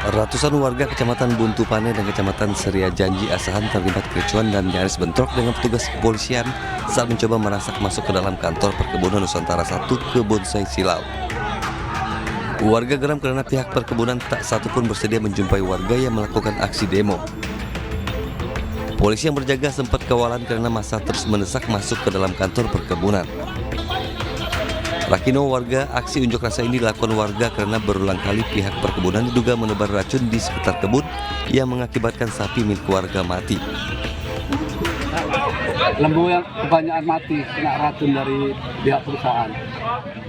Ratusan warga Kecamatan Buntu Pane dan Kecamatan Seria Janji Asahan terlibat kericuan dan nyaris bentrok dengan petugas kepolisian saat mencoba merasak masuk ke dalam kantor perkebunan Nusantara 1 Kebonsai Silau. Warga geram karena pihak perkebunan tak satupun bersedia menjumpai warga yang melakukan aksi demo. Polisi yang berjaga sempat kewalan karena massa terus mendesak masuk ke dalam kantor perkebunan. Rakino, warga, aksi unjuk rasa ini dilakukan warga karena berulang kali pihak perkebunan diduga menebar racun di sekitar kebun yang mengakibatkan sapi milik warga mati. Lembu yang kebanyakan mati kena racun dari pihak perusahaan.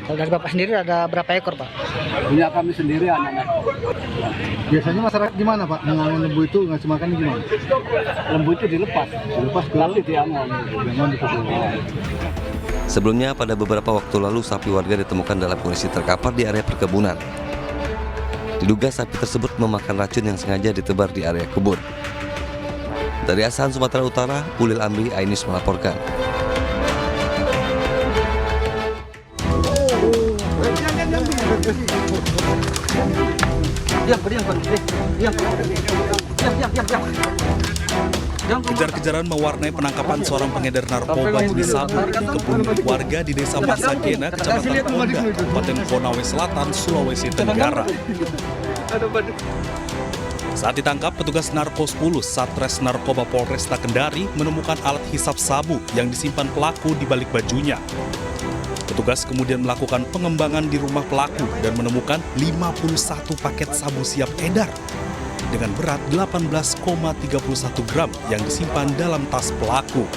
Kalau dari Bapak sendiri ada berapa ekor, Pak? Punya kami sendiri anak-anak. Biasanya masyarakat gimana, Pak? Mengangon lembu itu ngasih makan gimana? Lembu itu dilepas lalu diangon di kebun. Sebelumnya, pada beberapa waktu lalu sapi warga ditemukan dalam kondisi terkapar di area perkebunan. Diduga sapi tersebut memakan racun yang sengaja ditebar di area kebun. Dari Asahan, Sumatera Utara, Ulil Amri, iNews melaporkan. Kejar-kejaran mewarnai penangkapan seorang pengedar narkoba jenis sabu di kebun warga di Desa Masagena, Kecamatan Konda, Kabupaten Konawe Selatan, Sulawesi Tenggara. Saat ditangkap, petugas Narko 10 Satres Narkoba Polresta Kendari menemukan alat hisap sabu yang disimpan pelaku di balik bajunya. Petugas kemudian melakukan pengembangan di rumah pelaku dan menemukan 51 paket sabu siap edar dengan berat 18,31 gram yang disimpan dalam tas pelaku.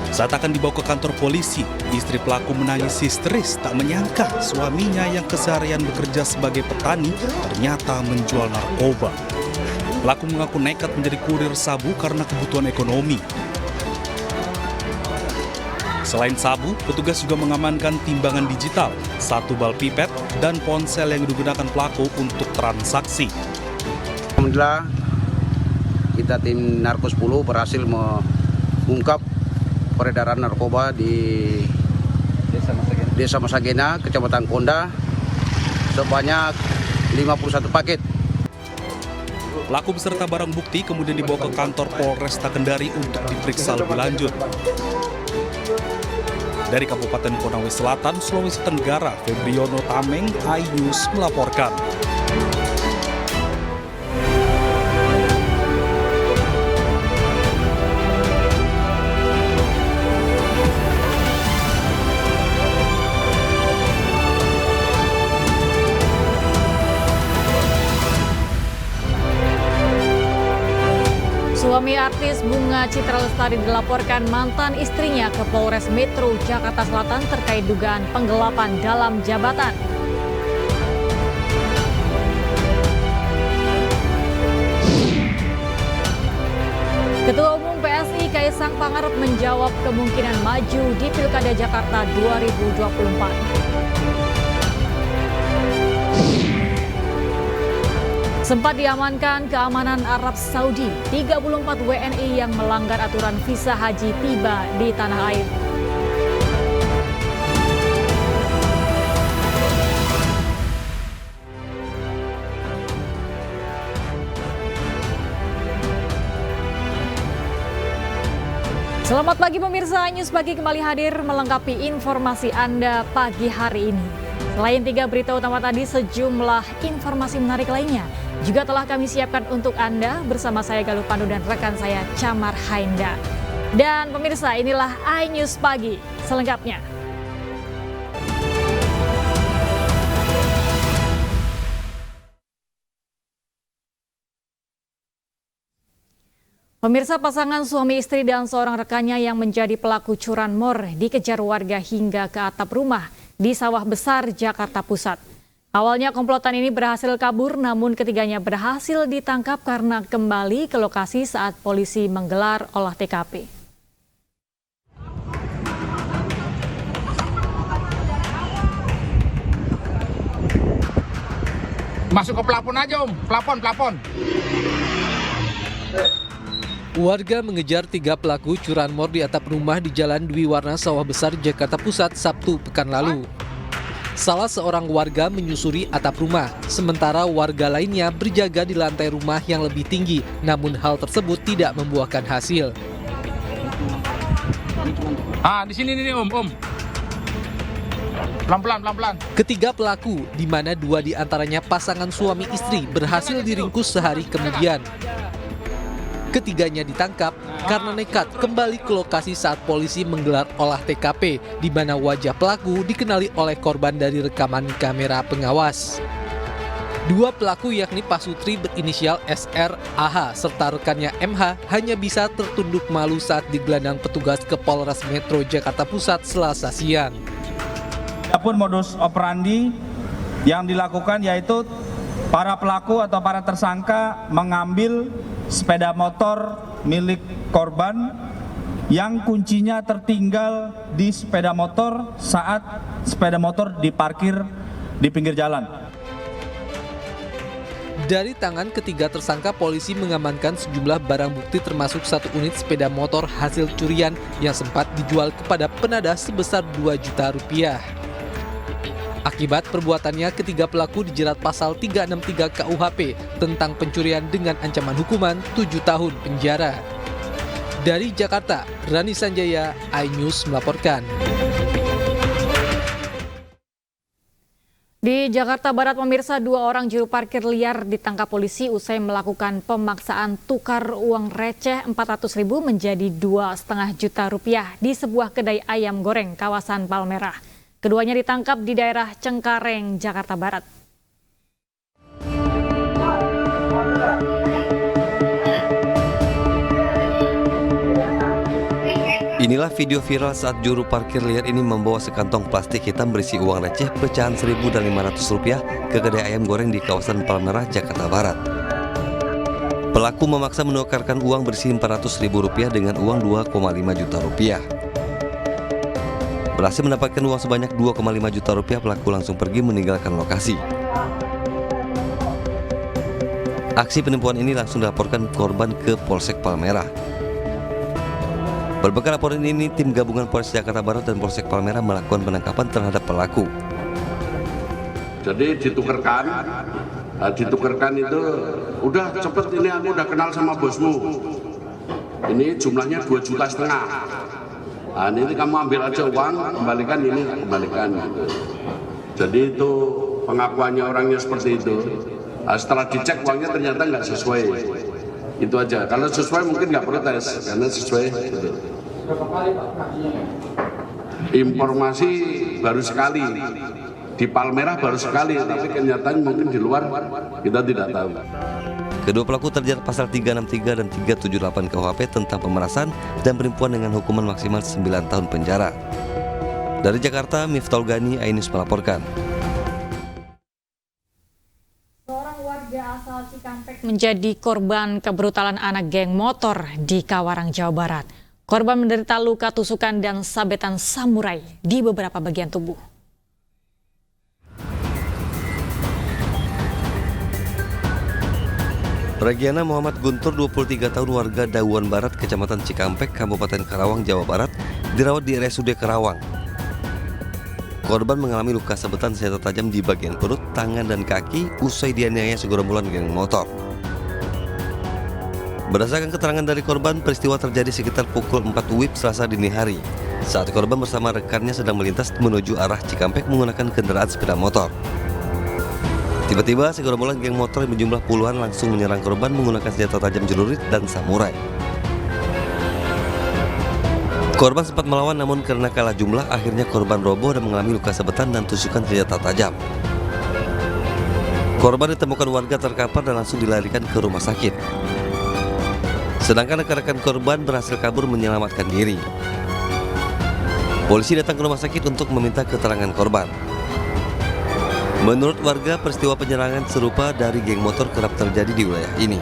Saat akan dibawa ke kantor polisi, istri pelaku menangis histeris tak menyangka suaminya yang keseharian bekerja sebagai petani ternyata menjual narkoba. Pelaku mengaku nekat menjadi kurir sabu karena kebutuhan ekonomi. Selain sabu, petugas juga mengamankan timbangan digital, 1 bal pipet, dan ponsel yang digunakan pelaku untuk transaksi. Alhamdulillah, kita tim Narko 10 berhasil mengungkap peredaran narkoba di Desa Masagena, Kecamatan Konda, sebanyak 51 paket. Pelaku beserta barang bukti kemudian dibawa ke kantor Polresta Kendari untuk diperiksa lebih lanjut. Dari Kabupaten Konawe Selatan, Sulawesi Tenggara, Febriono Tameng, iNews melaporkan. Suami artis Bunga Citra Lestari dilaporkan mantan istrinya ke Polres Metro Jakarta Selatan terkait dugaan penggelapan dalam jabatan. Ketua Umum PSI Kaisang Pangarep menjawab kemungkinan maju di Pilkada Jakarta 2024. Sempat diamankan keamanan Arab Saudi, 34 WNI yang melanggar aturan visa haji tiba di tanah air. Selamat pagi pemirsa, News Pagi kembali hadir melengkapi informasi Anda pagi hari ini. Selain 3 berita utama tadi, sejumlah informasi menarik lainnya juga telah kami siapkan untuk Anda bersama saya Galuh Pandu dan rekan saya Camar Hainda. Dan pemirsa, inilah iNews Pagi selengkapnya. Pemirsa, pasangan suami istri dan seorang rekannya yang menjadi pelaku curanmor dikejar warga hingga ke atap rumah di Sawah Besar, Jakarta Pusat. Awalnya komplotan ini berhasil kabur, namun ketiganya berhasil ditangkap karena kembali ke lokasi saat polisi menggelar olah TKP. Masuk ke plafon aja, Om. Plafon. Warga mengejar 3 pelaku curanmor di atap rumah di Jalan Dwi Warna Sawah Besar, Jakarta Pusat, Sabtu pekan lalu. Salah seorang warga menyusuri atap rumah, sementara warga lainnya berjaga di lantai rumah yang lebih tinggi, namun hal tersebut tidak membuahkan hasil. Di sini nih Om. Pelan-pelan. Ketiga pelaku, di mana 2 di antaranya pasangan suami istri, berhasil diringkus sehari kemudian. Ketiganya ditangkap karena nekat kembali ke lokasi saat polisi menggelar olah TKP, di mana wajah pelaku dikenali oleh korban dari rekaman kamera pengawas. 2 pelaku yakni Pasutri berinisial SR, AH, serta rekannya MH hanya bisa tertunduk malu saat digelandang petugas ke Polres Metro Jakarta Pusat Selasa siang. Adapun modus operandi yang dilakukan yaitu para pelaku atau para tersangka mengambil sepeda motor milik korban yang kuncinya tertinggal di sepeda motor saat sepeda motor diparkir di pinggir jalan. Dari tangan ketiga tersangka, polisi mengamankan sejumlah barang bukti termasuk 1 unit sepeda motor hasil curian yang sempat dijual kepada penadah sebesar 2 juta rupiah. Akibat perbuatannya, ketiga pelaku dijerat pasal 363 KUHP tentang pencurian dengan ancaman hukuman 7 tahun penjara. Dari Jakarta, Rani Sanjaya, iNews melaporkan. Di Jakarta Barat, pemirsa, 2 orang juru parkir liar ditangkap polisi usai melakukan pemaksaan tukar uang receh 400.000 menjadi 2,5 juta rupiah di sebuah kedai ayam goreng kawasan Palmerah. Keduanya ditangkap di daerah Cengkareng, Jakarta Barat. Inilah video viral saat juru parkir liar ini membawa sekantong plastik hitam berisi uang receh pecahan Rp1.000 dan Rp500 ke kedai ayam goreng di kawasan Palmerah, Jakarta Barat. Pelaku memaksa menukarkan uang berisi Rp400.000 dengan uang Rp2,5 juta. Berhasil mendapatkan uang sebanyak Rp2,5 juta, pelaku langsung pergi meninggalkan lokasi. Aksi penipuan ini langsung dilaporkan korban ke Polsek Palmerah. Berbekal laporan ini, tim gabungan Polres Jakarta Barat dan Polsek Palmerah melakukan penangkapan terhadap pelaku. Jadi ditukarkan itu, udah cepet, ini aku udah kenal sama bosmu. Ini jumlahnya 2,5 juta. Nah, ini kamu ambil aja uang, kembalikan ini, kembalikan. Jadi itu pengakuannya orangnya seperti itu. Nah, setelah dicek uangnya ternyata nggak sesuai. Itu aja. Kalau sesuai mungkin nggak protes, karena sesuai. Gitu. Informasi baru sekali di Palmerah baru sekali, tapi kenyataan mungkin di luar kita tidak tahu. Kedua pelaku terjerat pasal 363 dan 378 KUHP tentang pemerasan dan penipuan dengan hukuman maksimal 9 tahun penjara. Dari Jakarta, Miftol Gani, iNews melaporkan. Seorang warga asal Cikampek menjadi korban kebrutalan anak geng motor di Kawarang, Jawa Barat. Korban menderita luka tusukan dan sabetan samurai di beberapa bagian tubuh. Regiana Muhammad Guntur, 23 tahun, warga Dauan Barat, Kecamatan Cikampek, Kabupaten Karawang, Jawa Barat, dirawat di RSUD Karawang. Korban mengalami luka sabetan senjata tajam di bagian perut, tangan, dan kaki usai dianiaya segerombolan geng motor. Berdasarkan keterangan dari korban, peristiwa terjadi sekitar pukul 4 WIB Selasa dini hari, saat korban bersama rekannya sedang melintas menuju arah Cikampek menggunakan kendaraan sepeda motor. Tiba-tiba segerombolan geng motor yang berjumlah puluhan langsung menyerang korban menggunakan senjata tajam celurit dan samurai. Korban sempat melawan, namun karena kalah jumlah, akhirnya korban roboh dan mengalami luka sabetan dan tusukan senjata tajam. Korban ditemukan warga terkapar dan langsung dilarikan ke rumah sakit. Sedangkan rekan-rekan korban berhasil kabur menyelamatkan diri. Polisi datang ke rumah sakit untuk meminta keterangan korban. Menurut warga, peristiwa penyerangan serupa dari geng motor kerap terjadi di wilayah ini.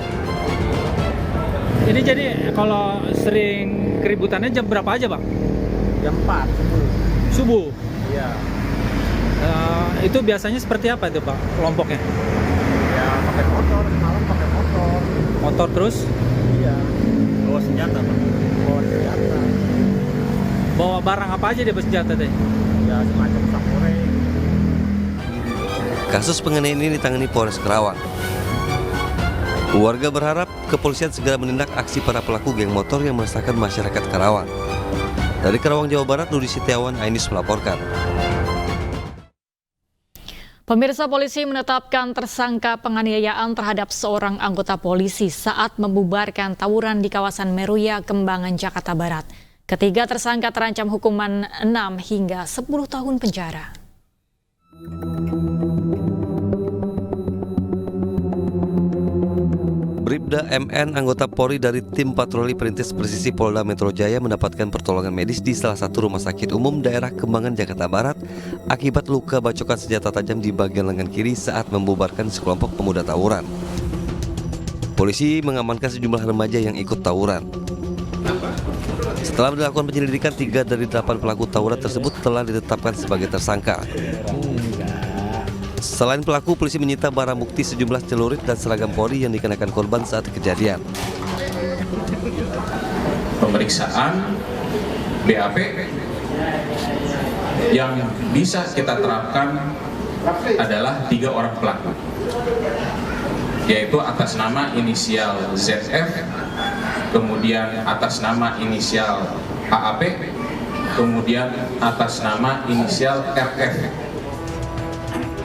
Ini jadi kalau sering keributannya jam berapa aja, Bang? Jam 4 subuh. Iya. Itu biasanya seperti apa itu, Bang, kelompoknya? Ya pakai motor, semalam pakai motor. Motor terus? Iya, bawa senjata Pak. Bawa senjata. Bawa barang apa aja dia bersenjata teh? Ya semacam samurai. Kasus penganiayaan ini ditangani Polres Karawang. Warga berharap kepolisian segera menindak aksi para pelaku geng motor yang meresahkan masyarakat Karawang. Dari Karawang, Jawa Barat, Rudi Setiawan, iNews melaporkan. Pemirsa, polisi menetapkan tersangka penganiayaan terhadap seorang anggota polisi saat membubarkan tawuran di kawasan Meruya, Kembangan, Jakarta Barat. Ketiga tersangka terancam hukuman 6 hingga 10 tahun penjara. Bribda MN, anggota Polri dari tim patroli perintis presisi Polda Metro Jaya, mendapatkan pertolongan medis di salah satu rumah sakit umum daerah Kembangan, Jakarta Barat akibat luka bacokan senjata tajam di bagian lengan kiri saat membubarkan sekelompok pemuda tawuran. Polisi mengamankan sejumlah remaja yang ikut tawuran. Setelah dilakukan penyelidikan, 3 dari 8 pelaku tawuran tersebut telah ditetapkan sebagai tersangka. Selain pelaku, polisi menyita barang bukti sejumlah celurit dan seragam Polri yang dikenakan korban saat kejadian. Pemeriksaan BAP yang bisa kita terapkan adalah 3 orang pelaku, yaitu atas nama inisial ZF, kemudian atas nama inisial AAP, kemudian atas nama inisial RF.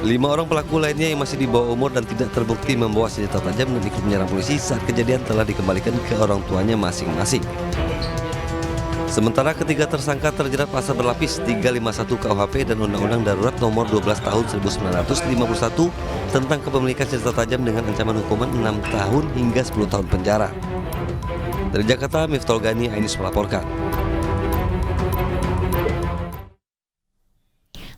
5 orang pelaku lainnya yang masih di bawah umur dan tidak terbukti membawa senjata tajam dan ikut menyerang polisi saat kejadian telah dikembalikan ke orang tuanya masing-masing. Sementara ketiga tersangka terjerat pasal berlapis 351 KUHP dan Undang-Undang Darurat Nomor 12 Tahun 1951 tentang kepemilikan senjata tajam dengan ancaman hukuman 6 tahun hingga 10 tahun penjara. Dari Jakarta, Miftol Gani, iNews melaporkan.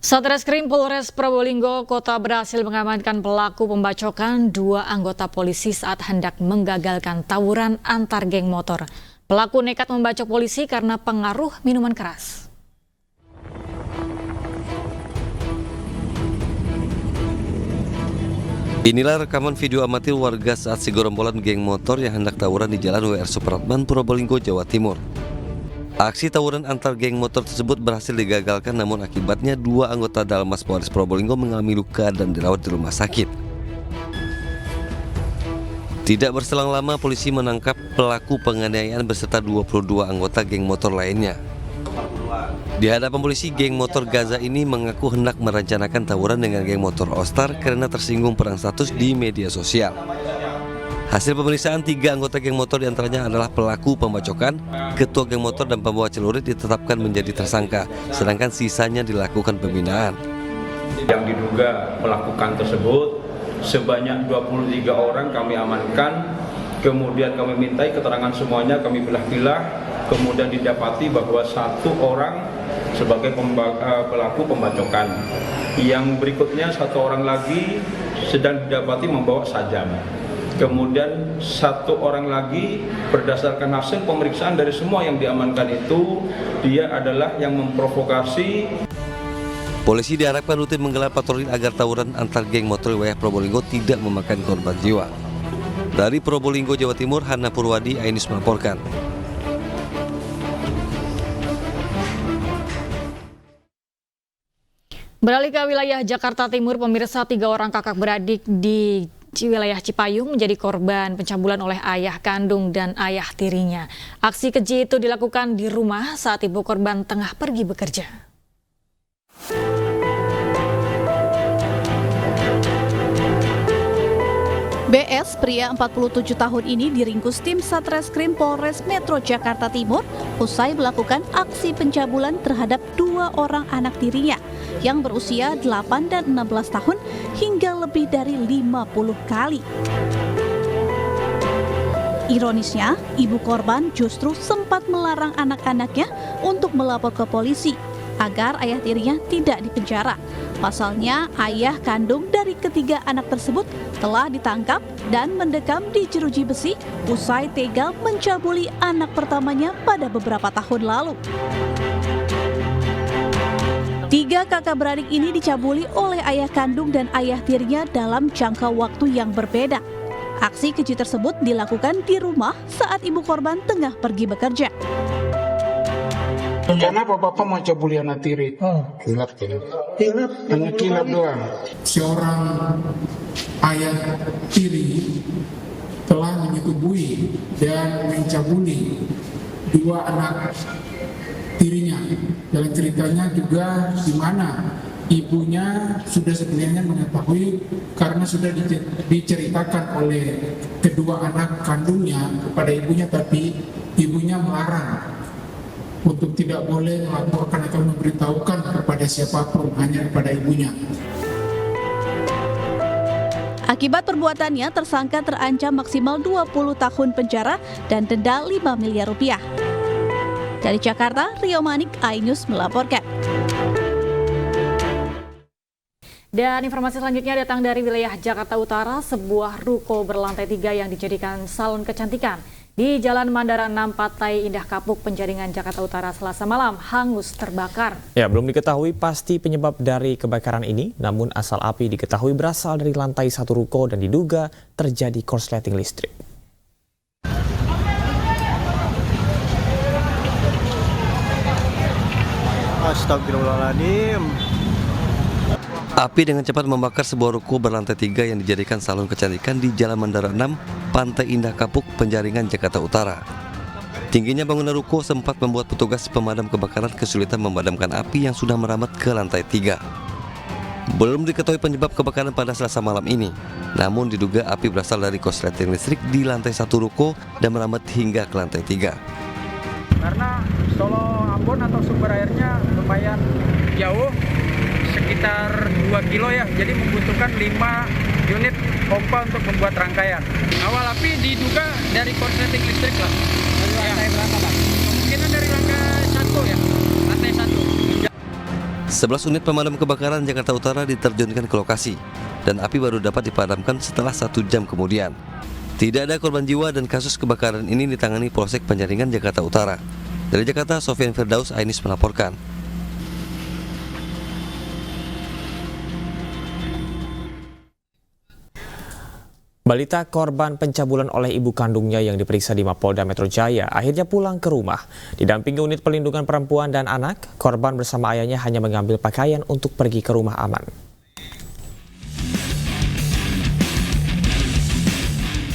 Satreskrim Polres Probolinggo Kota berhasil mengamankan pelaku pembacokan 2 anggota polisi saat hendak menggagalkan tawuran antar geng motor. Pelaku nekat membacok polisi karena pengaruh minuman keras. Inilah rekaman video amatir warga saat segerombolan geng motor yang hendak tawuran di Jalan WR Supratman, Probolinggo, Jawa Timur. Aksi tawuran antar geng motor tersebut berhasil digagalkan, namun akibatnya 2 anggota Dalmas Polres Probolinggo mengalami luka dan dirawat di rumah sakit. Tidak berselang lama, polisi menangkap pelaku penganiayaan beserta 22 anggota geng motor lainnya. Di hadapan polisi, geng motor Gaza ini mengaku hendak merencanakan tawuran dengan geng motor Ostar karena tersinggung perang status di media sosial. Hasil pemeriksaan, 3 anggota geng motor diantaranya adalah pelaku pembacokan, ketua geng motor dan pembawa celurit ditetapkan menjadi tersangka, sedangkan sisanya dilakukan pembinaan. Yang diduga melakukan tersebut sebanyak 23 orang kami amankan, kemudian kami mintai keterangan semuanya, kami pilah-pilah, kemudian didapati bahwa 1 orang sebagai pelaku pembacokan. Yang berikutnya 1 orang lagi sedang didapati membawa sajam. Kemudian 1 orang lagi berdasarkan hasil pemeriksaan dari semua yang diamankan itu, dia adalah yang memprovokasi. Polisi diharapkan rutin menggelar patroli agar tawuran antar geng motor wilayah Probolinggo tidak memakan korban jiwa. Dari Probolinggo, Jawa Timur, Hana Purwadi, iNews melaporkan. Beralih ke wilayah Jakarta Timur, pemirsa, 3 orang kakak beradik di wilayah Cipayung menjadi korban pencabulan oleh ayah kandung dan ayah tirinya. Aksi keji itu dilakukan di rumah saat ibu korban tengah pergi bekerja. BS, pria 47 tahun ini diringkus tim Satreskrim Polres Metro Jakarta Timur usai melakukan aksi pencabulan terhadap 2 orang anak tirinya yang berusia 8 dan 16 tahun hingga lebih dari 50 kali. Ironisnya, ibu korban justru sempat melarang anak-anaknya untuk melapor ke polisi agar ayah tirinya tidak dipenjara. Pasalnya, ayah kandung dari ketiga anak tersebut telah ditangkap dan mendekam di jeruji besi usai tega mencabuli anak pertamanya pada beberapa tahun lalu. 3 kakak beradik ini dicabuli oleh ayah kandung dan ayah tirinya dalam jangka waktu yang berbeda. Aksi keji tersebut dilakukan di rumah saat ibu korban tengah pergi bekerja. Kenapa bapak mau cabuli anak tiri? Kilap. Hanya kilap doang. Seorang ayah tiri telah menyetubui dan mencabuli 2 anak tirinya. Dalam ceritanya juga di mana ibunya sudah sebenarnya mengetahui karena sudah diceritakan oleh kedua anak kandungnya kepada ibunya, tapi ibunya melarang untuk tidak boleh melaporkan atau memberitahukan kepada siapapun, hanya kepada ibunya. Akibat perbuatannya, tersangka terancam maksimal 20 tahun penjara dan denda 5 miliar rupiah. Dari Jakarta, Rio Manik, iNews melaporkan. Dan informasi selanjutnya datang dari wilayah Jakarta Utara, sebuah ruko berlantai 3 yang dijadikan salon kecantikan di Jalan Mandara 6 Pantai Indah Kapuk, Penjaringan, Jakarta Utara, Selasa malam hangus terbakar. Ya, belum diketahui pasti penyebab dari kebakaran ini, namun asal api diketahui berasal dari lantai 1 ruko dan diduga terjadi korsleting listrik. Astagfirullahaladzim. Api dengan cepat membakar sebuah ruko berlantai 3 yang dijadikan salon kecantikan di Jalan Mandara 6, Pantai Indah Kapuk, Penjaringan, Jakarta Utara. Tingginya bangunan ruko sempat membuat petugas pemadam kebakaran kesulitan memadamkan api yang sudah merambat ke lantai 3. Belum diketahui penyebab kebakaran pada Selasa malam ini, namun diduga api berasal dari korsleting listrik di lantai 1 ruko dan merambat hingga ke lantai 3. Karena Solo Ambon atau sumber airnya lumayan jauh, sekitar 2 kilo ya, jadi membutuhkan 5 unit pompa untuk membuat rangkaian. Awal api diduga dari korsleting listrik lah. Dari lantai berapa, Pak? Kemungkinan dari lantai 1 ya, lantai 1. 11 unit pemadam kebakaran Jakarta Utara diterjunkan ke lokasi, dan api baru dapat dipadamkan setelah 1 jam kemudian. Tidak ada korban jiwa dan kasus kebakaran ini ditangani Polsek Penjaringan, Jakarta Utara. Dari Jakarta, Sofian Firdaus, iNews melaporkan. Balita korban pencabulan oleh ibu kandungnya yang diperiksa di Mapolda Metro Jaya akhirnya pulang ke rumah. Didampingi unit pelindungan perempuan dan anak, korban bersama ayahnya hanya mengambil pakaian untuk pergi ke rumah aman.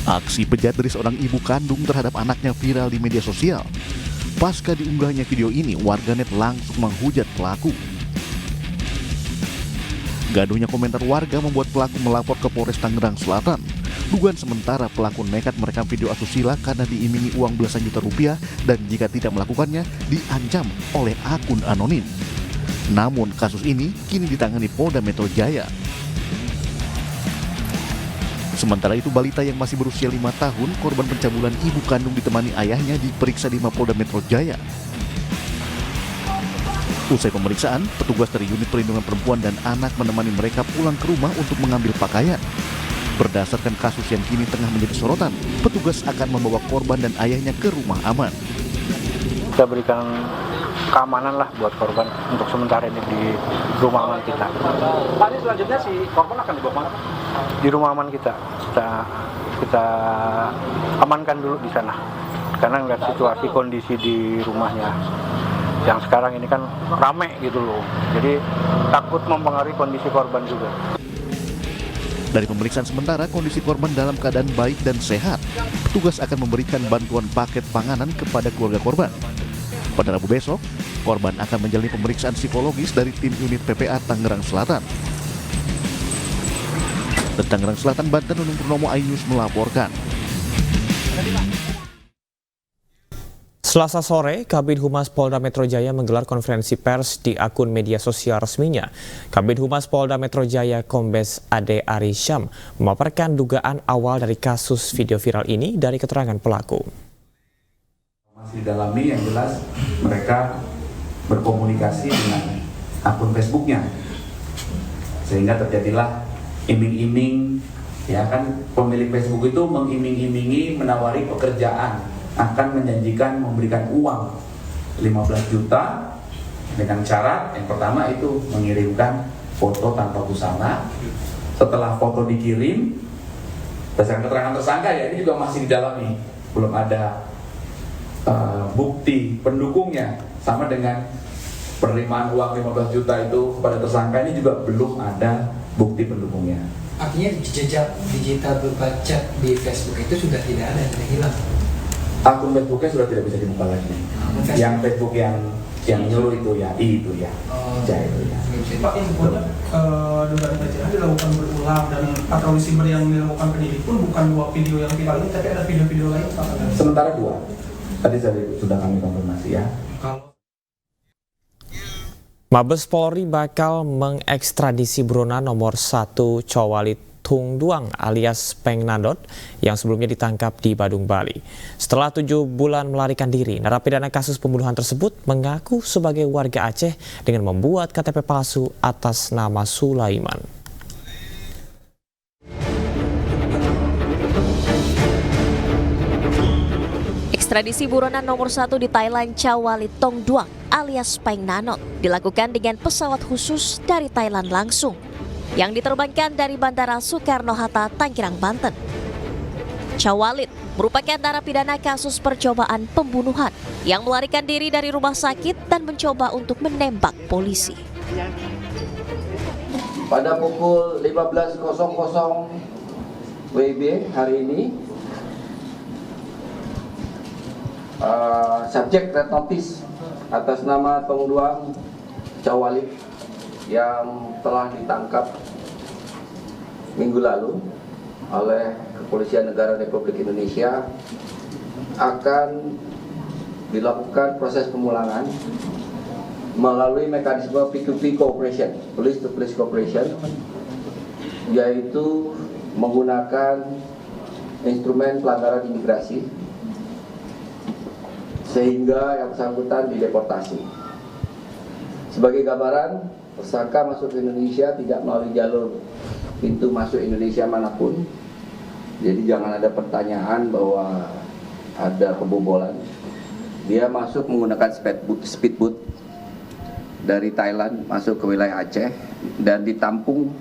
Aksi bejat dari seorang ibu kandung terhadap anaknya viral di media sosial. Pasca diunggahnya video ini, warganet langsung menghujat pelaku. Gaduhnya komentar warga membuat pelaku melapor ke Polres Tangerang Selatan. Dugaan sementara pelaku nekat merekam video asusila karena diiming-imingi uang belasan juta rupiah dan jika tidak melakukannya diancam oleh akun anonim. Namun kasus ini kini ditangani Polda Metro Jaya. Sementara itu, balita yang masih berusia 5 tahun, korban pencabulan ibu kandung ditemani ayahnya diperiksa di Mapolda Metro Jaya. Usai pemeriksaan, petugas dari unit perlindungan perempuan dan anak menemani mereka pulang ke rumah untuk mengambil pakaian. Berdasarkan kasus yang kini tengah menjadi sorotan, petugas akan membawa korban dan ayahnya ke rumah aman. Kita berikan keamanan lah buat korban untuk sementara ini di rumah aman kita. Pak, ini selanjutnya si korban akan dibawa mana? Di rumah aman kita amankan dulu di sana. Karena ngeliat situasi kondisi di rumahnya yang sekarang ini kan rame gitu loh. Jadi takut mempengaruhi kondisi korban juga. Dari pemeriksaan sementara, kondisi korban dalam keadaan baik dan sehat. Petugas akan memberikan bantuan paket panganan kepada keluarga korban. Pada Rabu besok, korban akan menjalani pemeriksaan psikologis dari tim unit PPA Tangerang Selatan. Dari Tangerang Selatan, Banten, Nunung Purnomo, iNews melaporkan. Selasa sore, Kabid Humas Polda Metro Jaya menggelar konferensi pers di akun media sosial resminya. Kabid Humas Polda Metro Jaya Kombes Ade Arisham memaparkan dugaan awal dari kasus video viral ini dari keterangan pelaku. Masih dalami, yang jelas mereka berkomunikasi dengan akun Facebooknya, sehingga terjadilah iming-iming, ya kan, pemilik Facebook itu mengiming-imingi, menawari pekerjaan, akan menjanjikan memberikan uang 15 juta dengan syarat yang pertama itu mengirimkan foto tanpa busana. Setelah foto dikirim, Berdasarkan keterangan tersangka ya ini juga masih didalami, belum ada bukti pendukungnya. Sama dengan penerimaan uang 15 juta itu kepada tersangka ini juga belum ada bukti pendukungnya. Artinya jejak digital berupa chat di Facebook itu sudah tidak ada, sudah hilang. Akun Facebooknya sudah tidak bisa dibuka lagi. Yang Facebook yang nyuruh itu ya, itu ya, itu ya. Pak, yang pokoknya dugaan pelecehan dilakukan berulang dan patroli siber yang dilakukan penyidik pun bukan 2 video yang viral ini, tapi ada video-video lain. Sementara 2. Tadi sudah kami konfirmasi ya. Mabes Polri bakal mengekstradisi buronan nomor 1 Cowalit Tung Duang alias Peng Nandot yang sebelumnya ditangkap di Badung, Bali. Setelah 7 bulan melarikan diri, narapidana kasus pembunuhan tersebut mengaku sebagai warga Aceh dengan membuat KTP palsu atas nama Sulaiman. Ekstradisi buronan nomor 1 di Thailand Cowalit Tung Duang alias Peng Nandot dilakukan dengan pesawat khusus dari Thailand langsung yang diterbangkan dari Bandara Soekarno-Hatta, Tanggerang, Banten. Cowalit merupakan narapidana kasus percobaan pembunuhan yang melarikan diri dari rumah sakit dan mencoba untuk menembak polisi. Pada pukul 15.00 WIB hari ini, subjek red notice atas nama Tung Duang Cowalit yang telah ditangkap minggu lalu oleh Kepolisian Negara Republik Indonesia akan dilakukan proses pemulangan melalui mekanisme P2P cooperation, police to police cooperation, yaitu menggunakan instrumen pelanggaran imigrasi sehingga yang bersangkutan dideportasi. Sebagai gambaran, tersangka masuk ke Indonesia tidak melalui jalur pintu masuk Indonesia manapun. Jadi jangan ada pertanyaan bahwa ada kebobolan. Dia masuk menggunakan speedboat dari Thailand masuk ke wilayah Aceh dan ditampung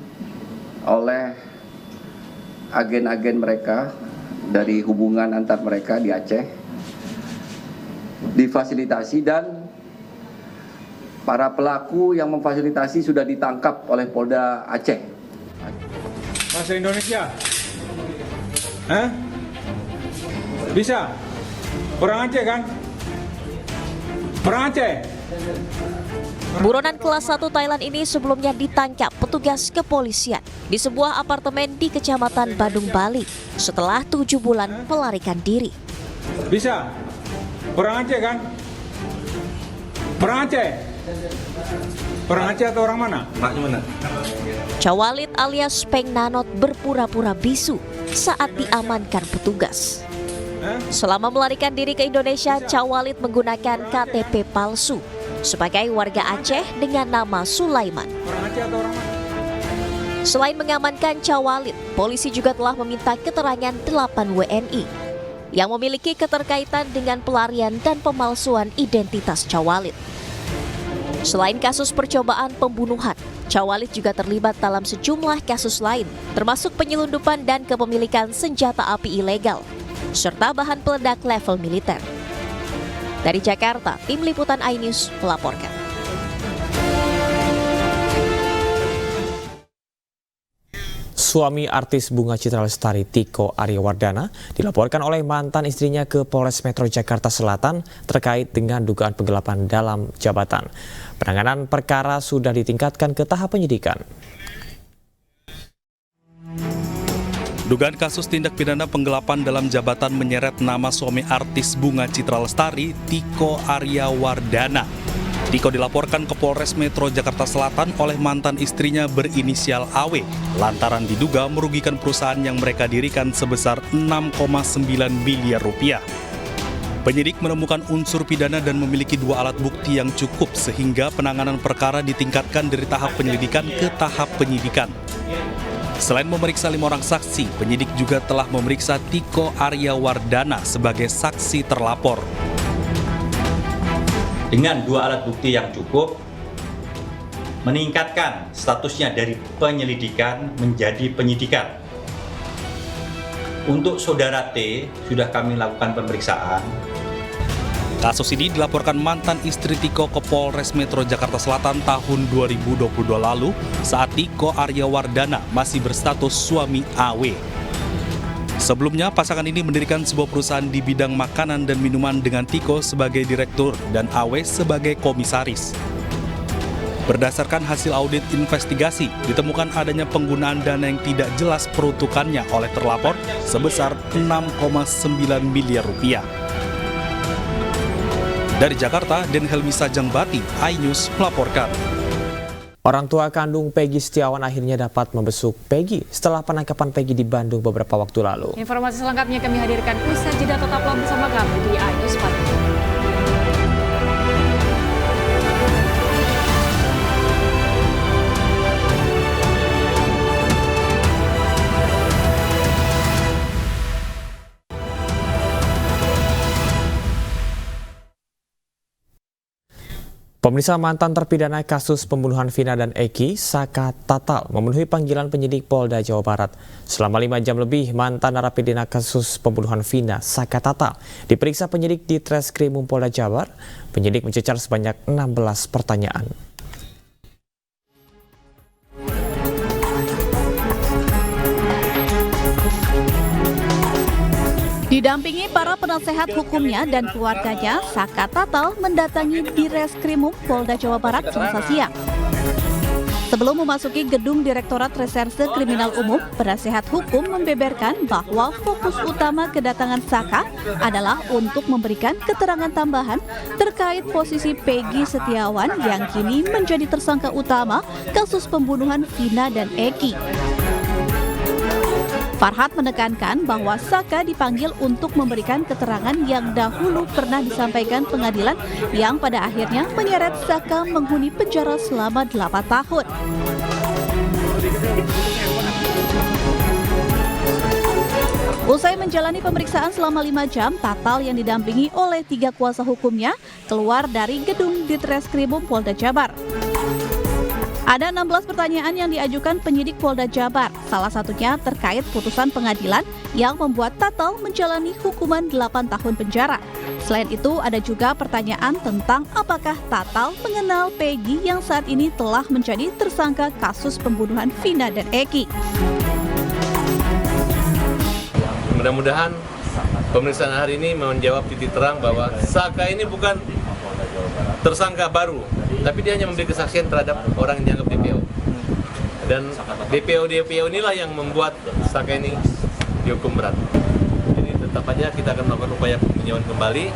oleh agen-agen mereka dari hubungan antar mereka di Aceh. Difasilitasi dan para pelaku yang memfasilitasi sudah ditangkap oleh Polda Aceh. Bahasa Indonesia? Bisa? Orang Aceh kan? Orang Aceh? Buronan kelas 1 Thailand ini sebelumnya ditangkap petugas kepolisian di sebuah apartemen di Kecamatan Badung, Bali setelah 7 bulan melarikan diri. Bisa? Orang Aceh kan? Orang Aceh? Orang Aceh atau orang mana? Maknya mana? Cowalit alias Peng Nandot berpura-pura bisu saat diamankan petugas. Selama melarikan diri ke Indonesia, Cowalit menggunakan KTP palsu sebagai warga Aceh dengan nama Sulaiman. Selain mengamankan Cowalit, polisi juga telah meminta keterangan 8 WNI yang memiliki keterkaitan dengan pelarian dan pemalsuan identitas Cowalit. Selain kasus percobaan pembunuhan, Cowalit juga terlibat dalam sejumlah kasus lain, termasuk penyelundupan dan kepemilikan senjata api ilegal, serta bahan peledak level militer. Dari Jakarta, tim liputan iNews melaporkan. Suami artis Bunga Citra Lestari, Tiko Aryawardana, dilaporkan oleh mantan istrinya ke Polres Metro Jakarta Selatan terkait dengan dugaan penggelapan dalam jabatan. Penanganan perkara sudah ditingkatkan ke tahap penyidikan. Dugaan kasus tindak pidana penggelapan dalam jabatan menyeret nama suami artis Bunga Citra Lestari, Tiko Aryawardana. Tiko dilaporkan ke Polres Metro Jakarta Selatan oleh mantan istrinya berinisial AW lantaran diduga merugikan perusahaan yang mereka dirikan sebesar 6,9 miliar rupiah. Penyidik menemukan unsur pidana dan memiliki 2 alat bukti yang cukup sehingga penanganan perkara ditingkatkan dari tahap penyelidikan ke tahap penyidikan. Selain memeriksa 5 orang saksi, penyidik juga telah memeriksa Tiko Aryawardana sebagai saksi terlapor. Dengan 2 alat bukti yang cukup, meningkatkan statusnya dari penyelidikan menjadi penyidikan. Untuk saudara T sudah kami lakukan pemeriksaan. Kasus ini dilaporkan mantan istri Tiko ke Polres Metro Jakarta Selatan tahun 2022 lalu saat Tiko Aryawardana masih berstatus suami AW. Sebelumnya, pasangan ini mendirikan sebuah perusahaan di bidang makanan dan minuman dengan Tiko sebagai direktur dan AW sebagai komisaris. Berdasarkan hasil audit investigasi, ditemukan adanya penggunaan dana yang tidak jelas peruntukannya oleh terlapor sebesar 6,9 miliar rupiah. Dari Jakarta, Den Helmi Sajangbati, iNews melaporkan. Orang tua kandung Peggy Setiawan akhirnya dapat membesuk Peggy setelah penangkapan Peggy di Bandung beberapa waktu lalu. Informasi selengkapnya kami hadirkan usai jeda, tetaplah bersama kami di iNews pagi. Pemirsa, mantan terpidana kasus pembunuhan Vina dan Eki, Saka Tatal, memenuhi panggilan penyidik Polda Jawa Barat. Selama 5 jam lebih, mantan narapidana kasus pembunuhan Vina, Saka Tatal, diperiksa penyidik di Treskrimum Polda Jabar. Penyidik mencecar sebanyak 16 pertanyaan. Didampingi para penasehat hukumnya dan keluarganya, Saka Tatal mendatangi Direskrimum Polda Jawa Barat Selasa siang. Sebelum memasuki gedung Direktorat Reserse Kriminal Umum, penasehat hukum membeberkan bahwa fokus utama kedatangan Saka adalah untuk memberikan keterangan tambahan terkait posisi Peggy Setiawan yang kini menjadi tersangka utama kasus pembunuhan Vina dan Eki. Farhad menekankan bahwa Saka dipanggil untuk memberikan keterangan yang dahulu pernah disampaikan pengadilan yang pada akhirnya menyeret Saka menghuni penjara selama 8 tahun. Usai menjalani pemeriksaan selama 5 jam, Tatal yang didampingi oleh 3 kuasa hukumnya keluar dari gedung Ditreskrimum Polda Jabar. Ada 16 pertanyaan yang diajukan penyidik Polda Jabar, salah satunya terkait putusan pengadilan yang membuat Tatal menjalani hukuman 8 tahun penjara. Selain itu, ada juga pertanyaan tentang apakah Tatal mengenal Peggy yang saat ini telah menjadi tersangka kasus pembunuhan Vina dan Eki. Mudah-mudahan pemeriksaan hari ini menjawab titik terang bahwa Saka ini bukan tersangka baru, tapi dia hanya memberi kesaksian terhadap orang yang dianggap DPO. Dan DPO inilah yang membuat Saka ini dihukum berat. Jadi tetap aja kita akan melakukan upaya peninjauan kembali.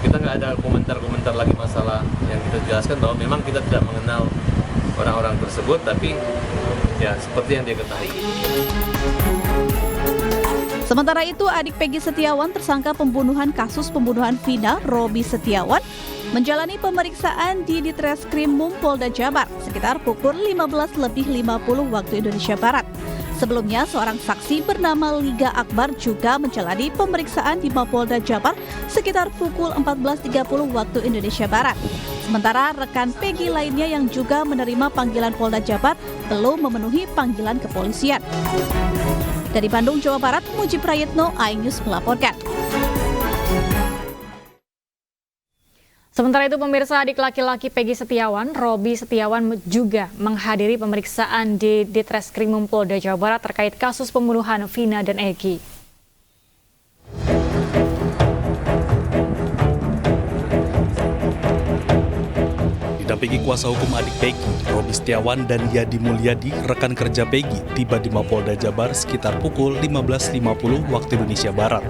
Kita nggak ada komentar-komentar lagi masalah yang kita jelaskan bahwa memang kita tidak mengenal orang-orang tersebut, tapi ya seperti yang dia ketahui. Sementara itu, adik Peggy Setiawan tersangka pembunuhan kasus pembunuhan Vina, Robi Setiawan, menjalani pemeriksaan di Ditreskrimum Polda Jabar sekitar pukul 15.50 waktu Indonesia Barat. Sebelumnya, seorang saksi bernama Liga Akbar juga menjalani pemeriksaan di Mapolda Jabar sekitar pukul 14.30 waktu Indonesia Barat. Sementara rekan Peggy lainnya yang juga menerima panggilan Polda Jabar belum memenuhi panggilan kepolisian. Dari Bandung, Jawa Barat, Muji Prayitno, iNews melaporkan. Sementara itu, pemirsa, adik laki-laki Peggy Setiawan, Robi Setiawan, juga menghadiri pemeriksaan di Ditreskrimum Polda Jawa Barat terkait kasus pembunuhan Vina dan Eki. Didampingi kuasa hukum adik Peggy, Robi Setiawan dan Yadi Mulyadi, rekan kerja Peggy, tiba di Mapolda Jabar sekitar pukul 15.50 waktu Indonesia Barat.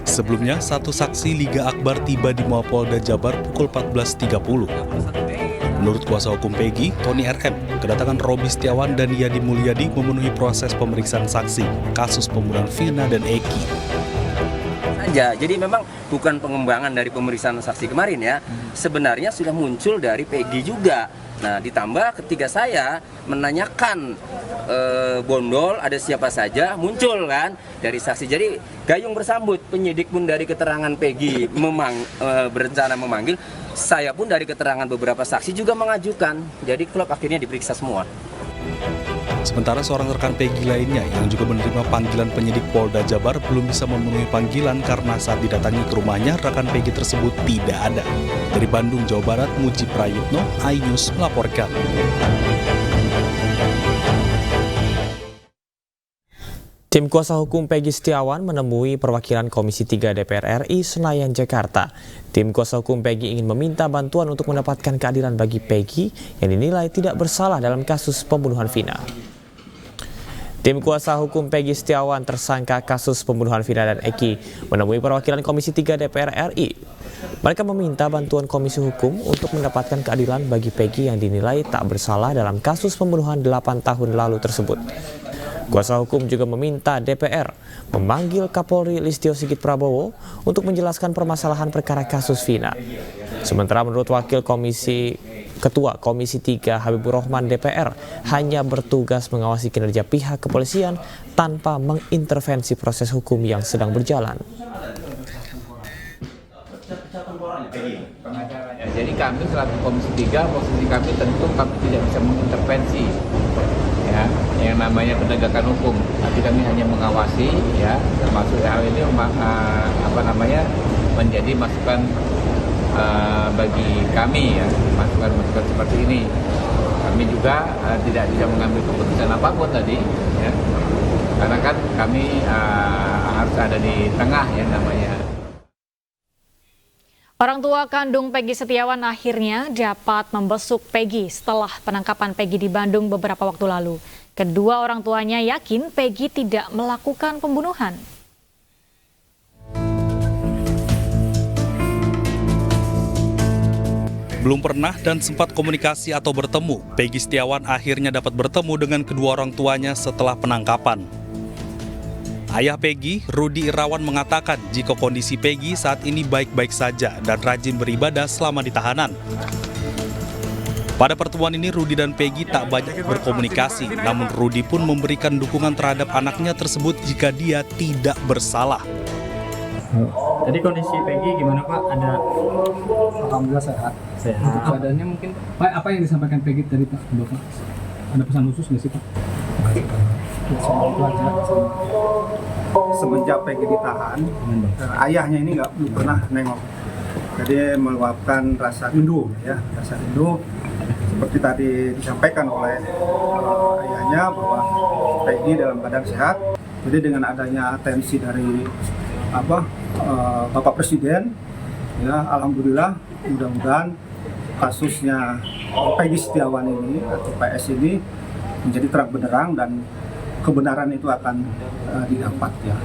Sebelumnya, satu saksi Liga Akbar tiba di Mapolda Jabar pukul 14.30. Menurut kuasa hukum Peggy, Tony RM, kedatangan Robi Setiawan dan Yadi Mulyadi memenuhi proses pemeriksaan saksi kasus pembunuhan Vina dan Eki. Jadi memang bukan pengembangan dari pemeriksaan saksi kemarin ya, sebenarnya sudah muncul dari Peggy juga. Nah, ditambah ketika saya menanyakan bondol ada siapa saja, muncul kan dari saksi. Jadi gayung bersambut, penyidik pun dari keterangan Peggy berencana memanggil, saya pun dari keterangan beberapa saksi juga mengajukan. Jadi klub akhirnya diperiksa semua. Sementara seorang rekan Peggy lainnya yang juga menerima panggilan penyidik Polda Jabar belum bisa memenuhi panggilan karena saat didatangi ke rumahnya, rekan Peggy tersebut tidak ada. Dari Bandung, Jawa Barat, Muji Prayitno, iNews melaporkan. Tim kuasa hukum Peggy Setiawan menemui perwakilan Komisi 3 DPR RI Senayan, Jakarta. Tim kuasa hukum Peggy ingin meminta bantuan untuk mendapatkan keadilan bagi Peggy yang dinilai tidak bersalah dalam kasus pembunuhan Vina. Tim kuasa hukum Peggy Setiawan, tersangka kasus pembunuhan Vina dan Eki, menemui perwakilan Komisi 3 DPR RI. Mereka meminta bantuan Komisi Hukum untuk mendapatkan keadilan bagi Peggy yang dinilai tak bersalah dalam kasus pembunuhan 8 tahun lalu tersebut. Kuasa hukum juga meminta DPR memanggil Kapolri Listio Sigit Prabowo untuk menjelaskan permasalahan perkara kasus Vina. Sementara menurut Ketua Komisi 3 Habibur Rahman DPR hanya bertugas mengawasi kinerja pihak kepolisian tanpa mengintervensi proses hukum yang sedang berjalan. Jadi kami selaku Komisi 3, posisi kami tentu kami tidak bisa mengintervensi ya yang namanya penegakan hukum. Tapi kami hanya mengawasi ya, termasuk hal ini menjadi masukan bagi kami ya, masukan seperti ini. Kami juga tidak bisa mengambil keputusan apapun tadi ya. Karena kan kami harus ada di tengah ya namanya. Orang tua kandung Peggy Setiawan akhirnya dapat membesuk Peggy setelah penangkapan Peggy di Bandung beberapa waktu lalu. Kedua orang tuanya yakin Peggy tidak melakukan pembunuhan. Belum pernah dan sempat komunikasi atau bertemu, Peggy Setiawan akhirnya dapat bertemu dengan kedua orang tuanya setelah penangkapan. Ayah Peggy, Rudi Irawan, mengatakan jika kondisi Peggy saat ini baik-baik saja dan rajin beribadah selama di tahanan. Pada pertemuan ini, Rudi dan Peggy tak banyak berkomunikasi, namun Rudi pun memberikan dukungan terhadap anaknya tersebut jika dia tidak bersalah. Jadi kondisi Peggy gimana Pak? Alhamdulillah sehat. Untuk keadaannya mungkin Pak, apa yang disampaikan Peggy tadi Pak? Bapak? Ada pesan khusus nggak sih Pak? Semenjak Peggy ditahan, ayahnya ini belum pernah nengok. Jadi meluapkan rasa rindu ya, rasa rindu seperti tadi disampaikan oleh ayahnya bahwa Peggy dalam keadaan sehat. Jadi dengan adanya atensi dari Bapak Presiden, ya alhamdulillah, mudah-mudahan kasusnya Peggy Setiawan ini atau PS ini menjadi terang benderang dan kebenaran itu akan didapat ya.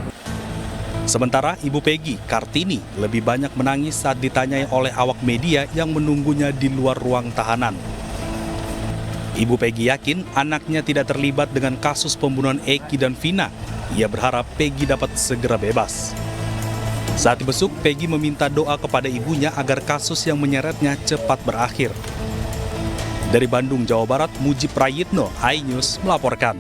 Sementara Ibu Peggy, Kartini, lebih banyak menangis saat ditanyai oleh awak media yang menunggunya di luar ruang tahanan. Ibu Peggy yakin anaknya tidak terlibat dengan kasus pembunuhan Eki dan Vina. Ia berharap Peggy dapat segera bebas. Saat dibesuk, Peggy meminta doa kepada ibunya agar kasus yang menyeretnya cepat berakhir. Dari Bandung, Jawa Barat, Muji Prayitno, iNews melaporkan.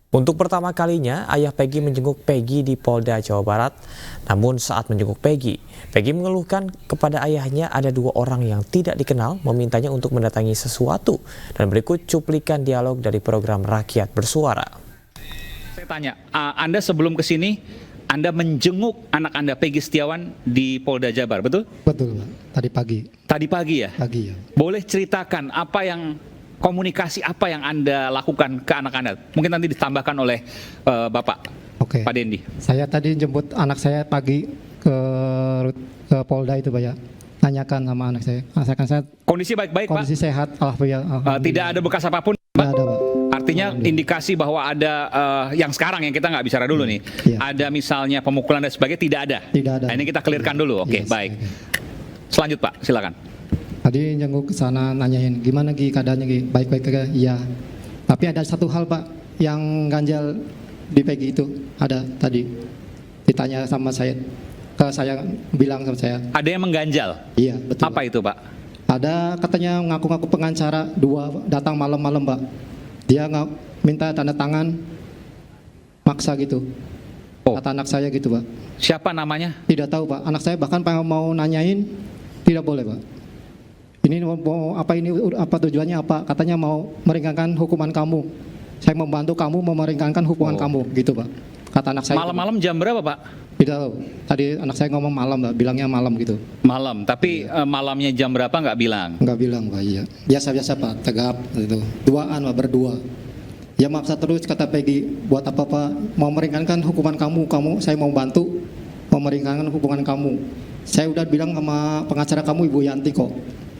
Untuk pertama kalinya, ayah Peggy menjenguk Peggy di Polda Jawa Barat. Namun saat menjenguk Peggy mengeluhkan kepada ayahnya ada dua orang yang tidak dikenal memintanya untuk mendatangi sesuatu. Dan berikut cuplikan dialog dari program Rakyat Bersuara. Saya tanya, Anda sebelum ke sini, Anda menjenguk anak Anda Peggy Setiawan di Polda Jabar, betul? Betul, Pak. Tadi pagi. Tadi pagi ya? Pagi ya. Boleh ceritakan komunikasi apa yang Anda lakukan ke anak Anda? Mungkin nanti ditambahkan oleh Bapak, Oke. Pak Dendi. Saya tadi jemput anak saya pagi ke Polda itu Pak ya. Tanyakan sama anak saya. Saya kondisi baik-baik Pak? Kondisi sehat, alhamdulillah. Tidak ada bekas apapun Pak? Tidak ada Pak. Artinya indikasi bahwa ada yang sekarang yang kita nggak bicara dulu nih. Iya. Ada misalnya pemukulan dan sebagainya, tidak ada? Tidak ada. Nah, ini kita clearkan dulu, oke, baik. Selanjut Pak, silakan. Tadi jenguk ke sana nanyain gimana Gi keadaannya Gi, baik-baik aja. Iya. Tapi ada satu hal Pak yang ganjal di Peggy itu, ada tadi ditanya sama saya, saya bilang sama saya. Ada yang mengganjal? Iya, betul. Apa itu Pak? Ada katanya ngaku-ngaku pengacara dua datang malam-malam Pak. Dia minta tanda tangan maksa gitu. Kata anak saya gitu Pak. Siapa namanya? Tidak tahu Pak. Anak saya bahkan mau nanyain tidak boleh Pak. Ini mau apa, ini apa tujuannya apa? Katanya mau meringankan hukuman kamu. Saya membantu kamu meringankan hukuman kamu, gitu Pak. Kata anak saya. Malam-malam jam berapa Pak? Tidak tahu. Tadi anak saya ngomong malam Pak, bilangnya malam gitu. Malam, tapi malamnya jam berapa nggak bilang? Nggak bilang Pak, iya. Biasa-biasa Pak, tegap gitu. Duaan Pak, berdua. Ya maksa terus kata Peggy, buat apa Pak? Mau meringankan hukuman kamu, saya mau bantu mau meringankan hukuman kamu. Saya udah bilang sama pengacara kamu Ibu Yanti kok.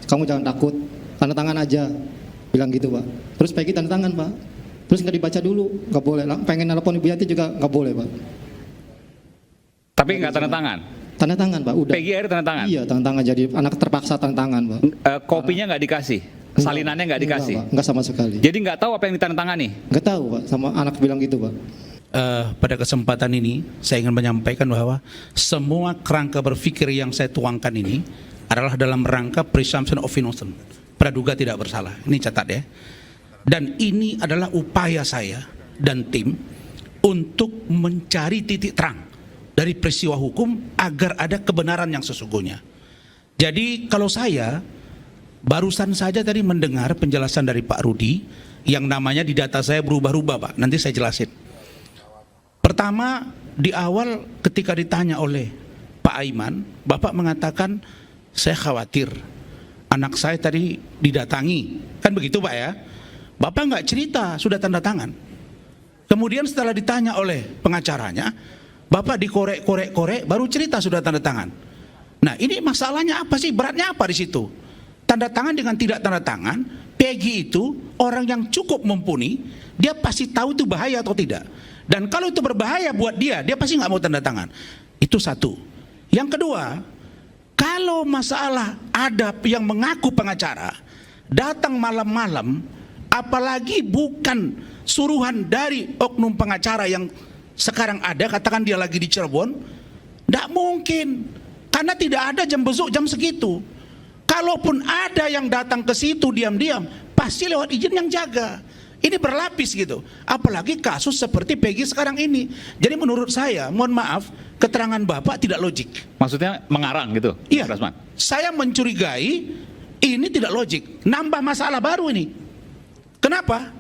Kamu jangan takut, tanda tangan aja. Bilang gitu Pak. Terus Peggy tanda tangan Pak. Terus nggak dibaca dulu, nggak boleh. Pengen nelpon Ibu Yanti juga nggak boleh Pak. Tapi nggak tanda tangan? Tanda tangan Pak, udah. Peggy akhirnya tanda tangan? Iya, tanda tangan, jadi anak terpaksa tanda tangan Pak. Kopinya nggak dikasih? Salinannya nggak dikasih? Enggak sama sekali. Jadi nggak tahu apa yang ditandatangani? Nggak tahu Pak, sama anak bilang gitu Pak. Pada kesempatan ini saya ingin menyampaikan bahwa semua kerangka berpikir yang saya tuangkan ini adalah dalam rangka presumption of innocence, praduga tidak bersalah. Ini catat ya. Dan ini adalah upaya saya dan tim untuk mencari titik terang dari peristiwa hukum agar ada kebenaran yang sesungguhnya. Jadi kalau saya barusan saja tadi mendengar penjelasan dari Pak Rudi yang namanya di data saya berubah-ubah Pak, nanti saya jelasin. Pertama, di awal ketika ditanya oleh Pak Aiman, Bapak mengatakan saya khawatir anak saya tadi didatangi, kan begitu Pak ya? Bapak nggak cerita sudah tanda tangan. Kemudian setelah ditanya oleh pengacaranya, Bapak dikorek-korek baru cerita sudah tanda tangan. Nah ini masalahnya apa sih? Beratnya apa di situ? Tanda tangan dengan tidak tanda tangan, Peggy itu orang yang cukup mumpuni, dia pasti tahu itu bahaya atau tidak. Dan kalau itu berbahaya buat dia pasti nggak mau tanda tangan. Itu satu. Yang kedua, kalau masalah ada yang mengaku pengacara, datang malam-malam, apalagi bukan suruhan dari oknum pengacara yang sekarang ada, katakan dia lagi di Cirebon, tidak mungkin. Karena tidak ada jam besuk jam segitu. Kalaupun ada yang datang ke situ diam-diam, pasti lewat izin yang jaga. Ini berlapis gitu. Apalagi kasus seperti Peggy sekarang ini. Jadi menurut saya, mohon maaf, keterangan Bapak tidak logik. Maksudnya mengarang gitu? Iya. Saya mencurigai ini tidak logik. Nambah masalah baru ini. Kenapa?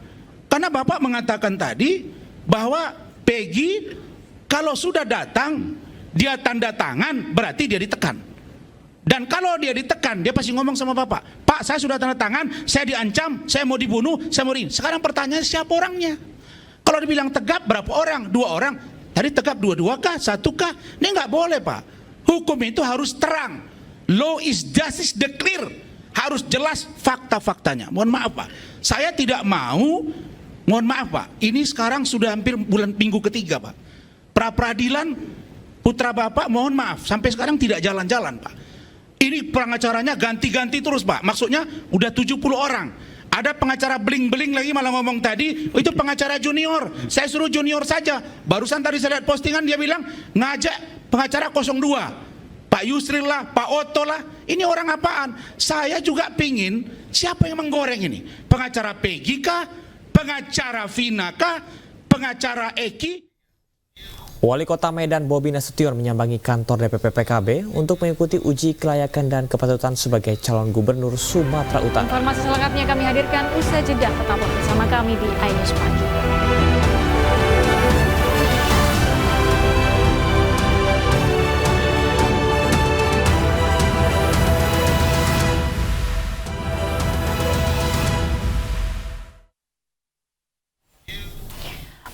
Karena Bapak mengatakan tadi bahwa Peggy kalau sudah datang, dia tanda tangan, berarti dia ditekan. Dan kalau dia ditekan, dia pasti ngomong sama Bapak, Pak saya sudah tanda tangan, saya diancam, saya mau dibunuh, saya mau ini. Sekarang pertanyaan siapa orangnya? Kalau dibilang tegap berapa orang? 2 orang. Tadi tegap 2 kah? 1 kah? Ini nggak boleh Pak. Hukum itu harus terang. Law is justice declare. Harus jelas fakta-faktanya. Mohon maaf Pak. Saya tidak mau, mohon maaf Pak. Ini sekarang sudah hampir minggu ketiga Pak. Pra-peradilan putra Bapak mohon maaf. Sampai sekarang tidak jalan-jalan Pak. Ini pengacaranya ganti-ganti terus Pak. Maksudnya udah 70 orang. Ada pengacara beling-beling lagi malah ngomong tadi, itu pengacara junior. Saya suruh junior saja. Barusan tadi saya lihat postingan dia bilang ngajak pengacara 02. Pak Yusril lah, Pak Otto lah. Ini orang apaan? Saya juga pingin siapa yang menggoreng ini? Pengacara Peggy kah? Pengacara Vina kah? Pengacara Eki? Wali Kota Medan Bobi Nasution menyambangi kantor DPP PKB untuk mengikuti uji kelayakan dan kepatutan sebagai calon gubernur Sumatera Utara. Informasi selengkapnya kami hadirkan usai jeda. Tetaplah bersama kami di iNews Pagi.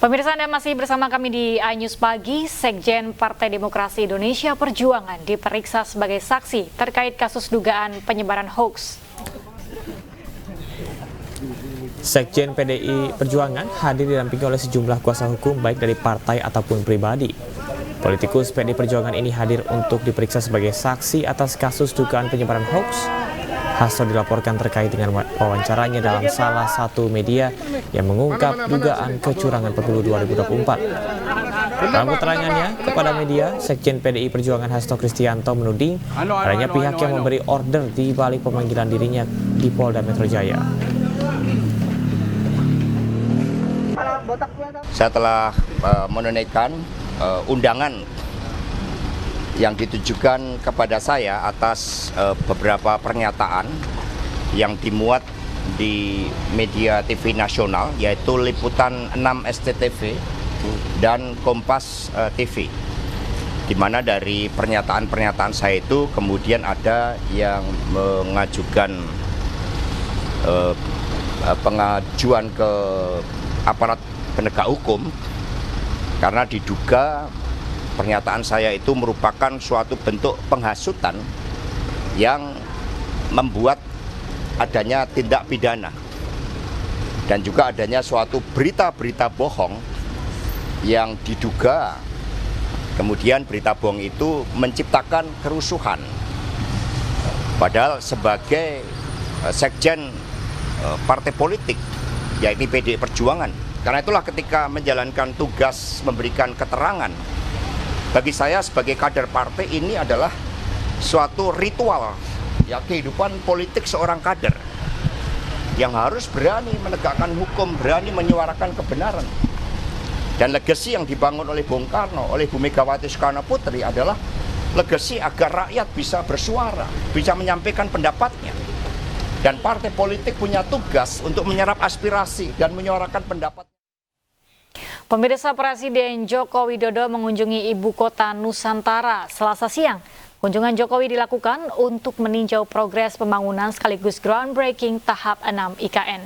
Pemirsa, Anda masih bersama kami di iNews Pagi. Sekjen Partai Demokrasi Indonesia Perjuangan diperiksa sebagai saksi terkait kasus dugaan penyebaran hoax. Sekjen PDI Perjuangan hadir didampingi oleh sejumlah kuasa hukum baik dari partai ataupun pribadi. Politikus PDI Perjuangan ini hadir untuk diperiksa sebagai saksi atas kasus dugaan penyebaran hoax. Hasto dilaporkan terkait dengan wawancaranya dalam salah satu media yang mengungkap dugaan kecurangan pemilu 2024. Dalam keterangannya kepada media, Sekjen PDI Perjuangan Hasto Kristianto menuding adanya pihak yang memberi order di balik pemanggilan dirinya di Polda Metro Jaya. Saya telah menunaikan undangan yang ditujukan kepada saya atas beberapa pernyataan yang dimuat di media TV nasional, yaitu Liputan 6 SCTV dan Kompas TV, di mana dari pernyataan-pernyataan saya itu kemudian ada yang mengajukan pengajuan ke aparat penegak hukum karena diduga pernyataan saya itu merupakan suatu bentuk penghasutan yang membuat adanya tindak pidana dan juga adanya suatu berita-berita bohong yang diduga kemudian berita bohong itu menciptakan kerusuhan. Padahal sebagai sekjen partai politik, yakni PDI Perjuangan. Karena itulah ketika menjalankan tugas memberikan keterangan, bagi saya sebagai kader partai ini adalah suatu ritual, ya, kehidupan politik seorang kader yang harus berani menegakkan hukum, berani menyuarakan kebenaran. Dan legasi yang dibangun oleh Bung Karno, oleh Bu Megawati Soekarno Putri adalah legasi agar rakyat bisa bersuara, bisa menyampaikan pendapatnya. Dan partai politik punya tugas untuk menyerap aspirasi dan menyuarakan pendapat. Pemirsa, Presiden Joko Widodo mengunjungi ibu kota Nusantara Selasa siang. Kunjungan Jokowi dilakukan untuk meninjau progres pembangunan sekaligus groundbreaking tahap 6 IKN.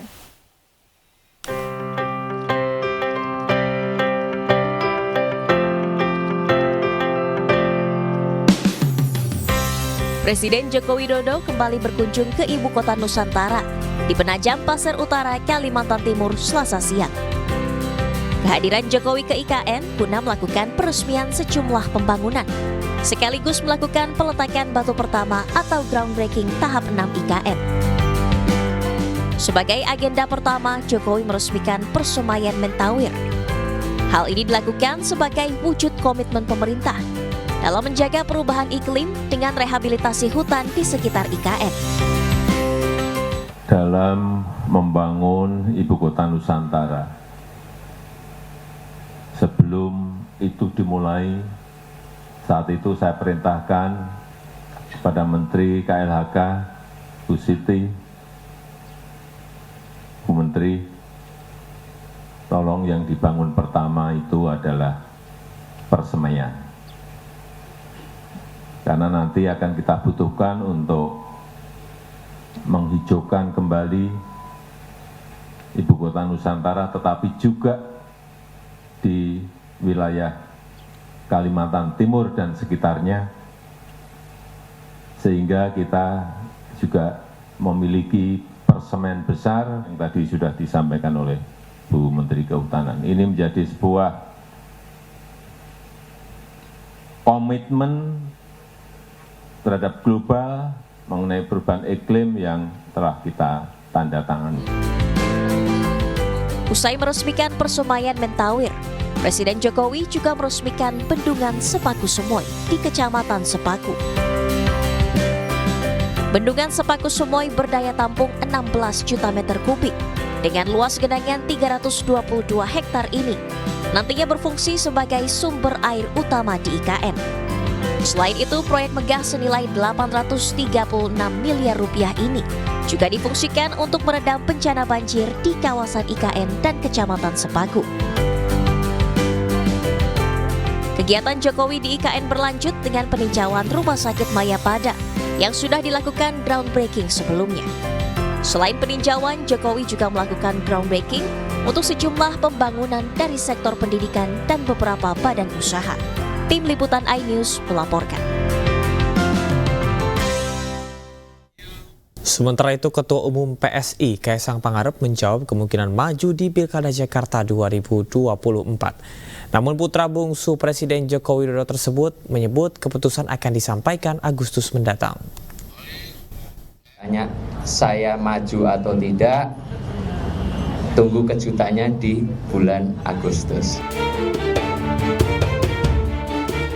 Presiden Joko Widodo kembali berkunjung ke ibu kota Nusantara di Penajam Pasir Utara, Kalimantan Timur, Selasa siang. Kehadiran Jokowi ke IKN guna melakukan peresmian sejumlah pembangunan, sekaligus melakukan peletakan batu pertama atau groundbreaking tahap 6 IKN. Sebagai agenda pertama, Jokowi meresmikan Persemaian Mentawir. Hal ini dilakukan sebagai wujud komitmen pemerintah dalam menjaga perubahan iklim dengan rehabilitasi hutan di sekitar IKN. Dalam membangun ibu kota Nusantara, sebelum itu dimulai, saat itu saya perintahkan kepada Menteri KLHK, Bu Siti, Bu Menteri, tolong yang dibangun pertama itu adalah persemaian. Karena nanti akan kita butuhkan untuk menghijaukan kembali ibu kota Nusantara, tetapi juga di wilayah Kalimantan Timur dan sekitarnya, sehingga kita juga memiliki persemen besar yang tadi sudah disampaikan oleh Bu Menteri Kehutanan. Ini menjadi sebuah komitmen terhadap global mengenai perubahan iklim yang telah kita tanda tangani. Usai meresmikan Persemaian Mentawir, Presiden Jokowi juga meresmikan Bendungan Sepaku Sumoy di Kecamatan Sepaku. Bendungan Sepaku Sumoy berdaya tampung 16 juta meter kubik dengan luas genangan 322 hektar ini nantinya berfungsi sebagai sumber air utama di IKN. Selain itu, proyek megah senilai 836 miliar rupiah ini juga difungsikan untuk meredam bencana banjir di kawasan IKN dan Kecamatan Sepaku. Kegiatan Jokowi di IKN berlanjut dengan peninjauan Rumah Sakit Mayapada yang sudah dilakukan groundbreaking sebelumnya. Selain peninjauan, Jokowi juga melakukan groundbreaking untuk sejumlah pembangunan dari sektor pendidikan dan beberapa badan usaha. Tim Liputan iNews melaporkan. Sementara itu, Ketua Umum PSI Kaisang Pangarep menjawab kemungkinan maju di Pilkada Jakarta 2024. Namun putra bungsu Presiden Joko Widodo tersebut menyebut keputusan akan disampaikan Agustus mendatang. Tanya saya maju atau tidak, tunggu kejutannya di bulan Agustus.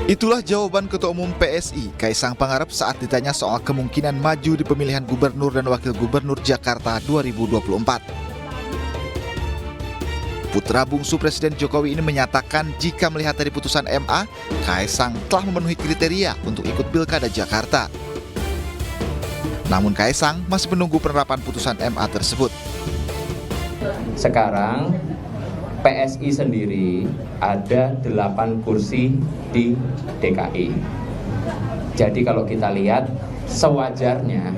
Itulah jawaban Ketua Umum PSI Kaisang Pangarep saat ditanya soal kemungkinan maju di pemilihan Gubernur dan Wakil Gubernur Jakarta 2024. Putra bungsu Presiden Jokowi ini menyatakan jika melihat dari putusan MA, Kaisang telah memenuhi kriteria untuk ikut Pilkada Jakarta. Namun Kaisang masih menunggu penerapan putusan MA tersebut. Sekarang PSI sendiri ada 8 kursi di DKI. Jadi kalau kita lihat sewajarnya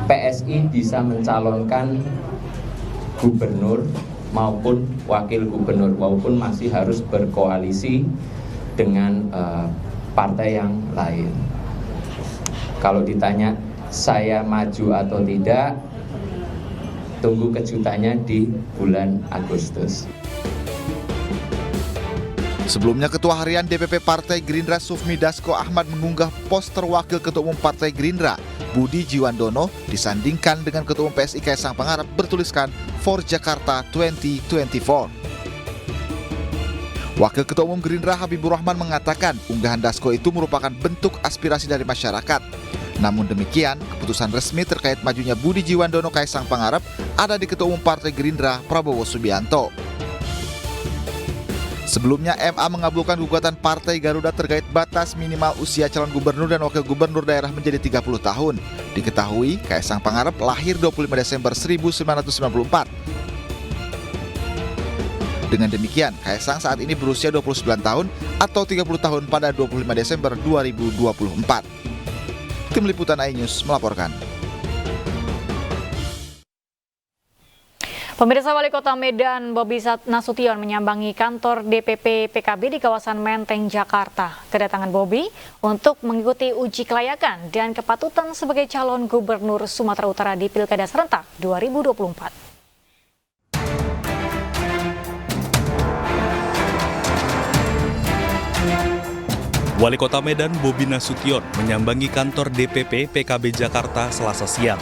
PSI bisa mencalonkan gubernur maupun wakil gubernur, walaupun masih harus berkoalisi dengan partai yang lain. Kalau ditanya saya maju atau tidak, tunggu kejutannya di bulan Agustus. Sebelumnya Ketua Harian DPP Partai Gerindra Sufmi Dasko Ahmad mengunggah poster Wakil Ketua Umum Partai Gerindra Budi Jiwandono disandingkan dengan Ketua Umum PSI Kaisang Pangarep bertuliskan For Jakarta 2024. Wakil Ketua Umum Gerindra Habibur Rahman mengatakan unggahan Dasko itu merupakan bentuk aspirasi dari masyarakat. Namun demikian, keputusan resmi terkait majunya Budi Jiwandono Kaisang Pangarep ada di Ketua Umum Partai Gerindra Prabowo Subianto. Sebelumnya MA mengabulkan gugatan Partai Garuda terkait batas minimal usia calon gubernur dan wakil gubernur daerah menjadi 30 tahun. Diketahui, Kaisang Pangarep lahir 25 Desember 1994. Dengan demikian, Kaisang saat ini berusia 29 tahun atau 30 tahun pada 25 Desember 2024. Tim Liputan iNews melaporkan. Pemirsa, Wali Kota Medan Bobi Nasution menyambangi kantor DPP PKB di kawasan Menteng, Jakarta. Kedatangan Bobi untuk mengikuti uji kelayakan dan kepatutan sebagai calon gubernur Sumatera Utara di Pilkada serentak 2024. Wali Kota Medan Bobi Nasution menyambangi kantor DPP PKB Jakarta Selasa siang.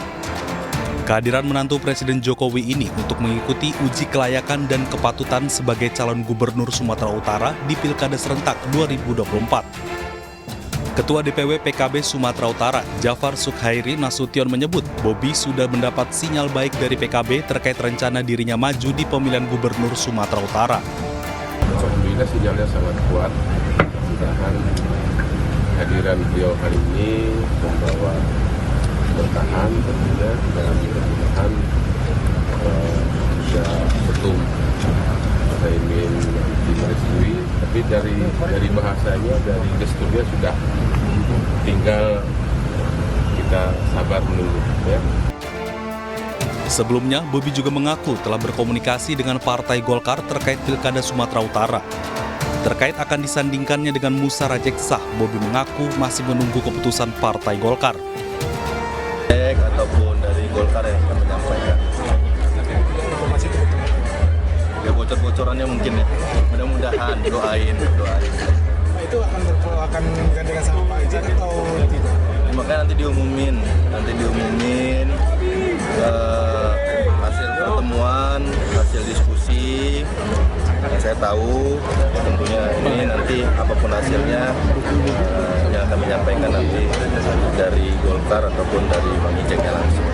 Kehadiran menantu Presiden Jokowi ini untuk mengikuti uji kelayakan dan kepatutan sebagai calon gubernur Sumatera Utara di Pilkada serentak 2024. Ketua DPW PKB Sumatera Utara, Jafar Sukhairi Nasution menyebut Bobi sudah mendapat sinyal baik dari PKB terkait rencana dirinya maju di pemilihan gubernur Sumatera Utara. Alhamdulillah sinyalnya sangat kuat. Mudah-mudahan kehadiran beliau hari ini membawa bertahan tentunya dan mudah-mudahan juga ketum Muhaimin nanti merestui, tapi dari bahasanya, dari gesturnya sudah tinggal kita sabar menunggu ya. Sebelumnya, Bobi juga mengaku telah berkomunikasi dengan Partai Golkar terkait Pilkada Sumatera Utara. Terkait akan disandingkannya dengan Musa Rajeksa, Bobi mengaku masih menunggu keputusan Partai Golkar. Ataupun dari Golkar yang akan menyampaikan. Ya bocor-bocorannya mungkin ya. Mudah-mudahan doain. Itu akan gandengan sama Pak Ijek atau tidak? Makanya nanti diumumin hasil pertemuan, hasil diskusi. Yang saya tahu tentunya ini nanti apapun hasilnya yang akan menyampaikan nanti dari Golkar ataupun dari Bang Ijeknya langsung.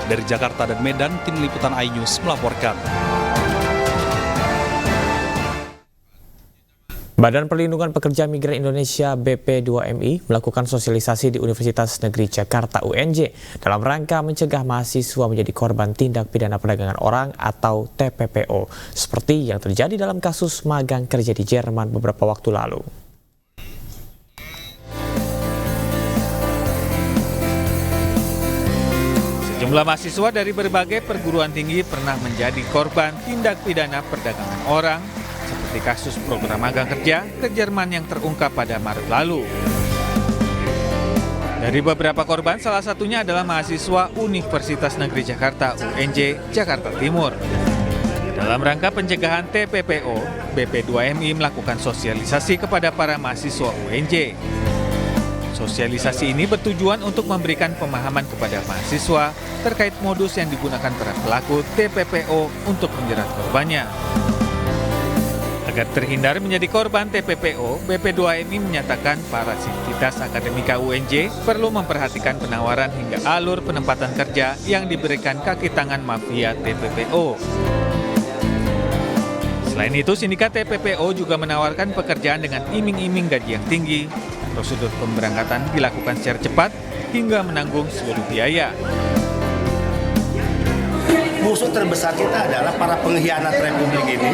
Dari Jakarta dan Medan, Tim Liputan iNews melaporkan. Badan Perlindungan Pekerja Migran Indonesia BP2MI melakukan sosialisasi di Universitas Negeri Jakarta UNJ dalam rangka mencegah mahasiswa menjadi korban tindak pidana perdagangan orang atau TPPO, seperti yang terjadi dalam kasus magang kerja di Jerman beberapa waktu lalu. Sejumlah mahasiswa dari berbagai perguruan tinggi pernah menjadi korban tindak pidana perdagangan orang, seperti kasus program magang kerja ke Jerman yang terungkap pada Maret lalu. Dari beberapa korban, salah satunya adalah mahasiswa Universitas Negeri Jakarta UNJ, Jakarta Timur. Dalam rangka pencegahan TPPO, BP2MI melakukan sosialisasi kepada para mahasiswa UNJ. Sosialisasi ini bertujuan untuk memberikan pemahaman kepada mahasiswa terkait modus yang digunakan para pelaku TPPO untuk menjerat korbannya. Agar terhindar menjadi korban TPPO, BP2MI menyatakan para sivitas akademika UNJ perlu memperhatikan penawaran hingga alur penempatan kerja yang diberikan kaki tangan mafia TPPO. Selain itu, sindikat TPPO juga menawarkan pekerjaan dengan iming-iming gaji yang tinggi. Prosedur pemberangkatan dilakukan secara cepat hingga menanggung seluruh biaya. Musuh terbesar kita adalah para pengkhianat Republik ini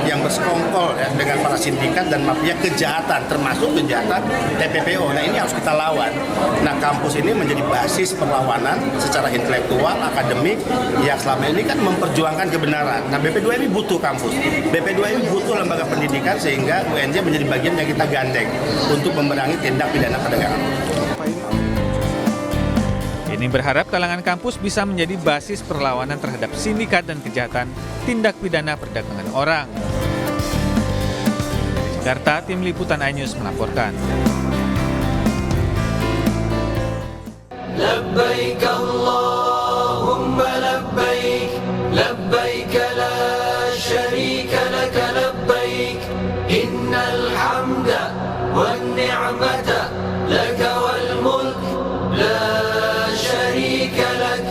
yang bersekongkol ya, dengan para sindikat dan mafia kejahatan, termasuk kejahatan TPPO. Nah, ini harus kita lawan. Nah, kampus ini menjadi basis perlawanan secara intelektual, akademik, yang selama ini kan memperjuangkan kebenaran. Nah, BP2MI butuh kampus. BP2MI butuh lembaga pendidikan sehingga UNJ menjadi bagian yang kita gandeng untuk memerangi tindak pidana perdagangan. Ini berharap kalangan kampus bisa menjadi basis perlawanan terhadap sindikat dan kejahatan tindak pidana perdagangan orang. Dari Jakarta, Tim Liputan iNews melaporkan. Labbaik Allahumma labbaik, labbaik la syarika laka labbaik, innal hamda wan ni'mata laka wal mulk la syarika lak.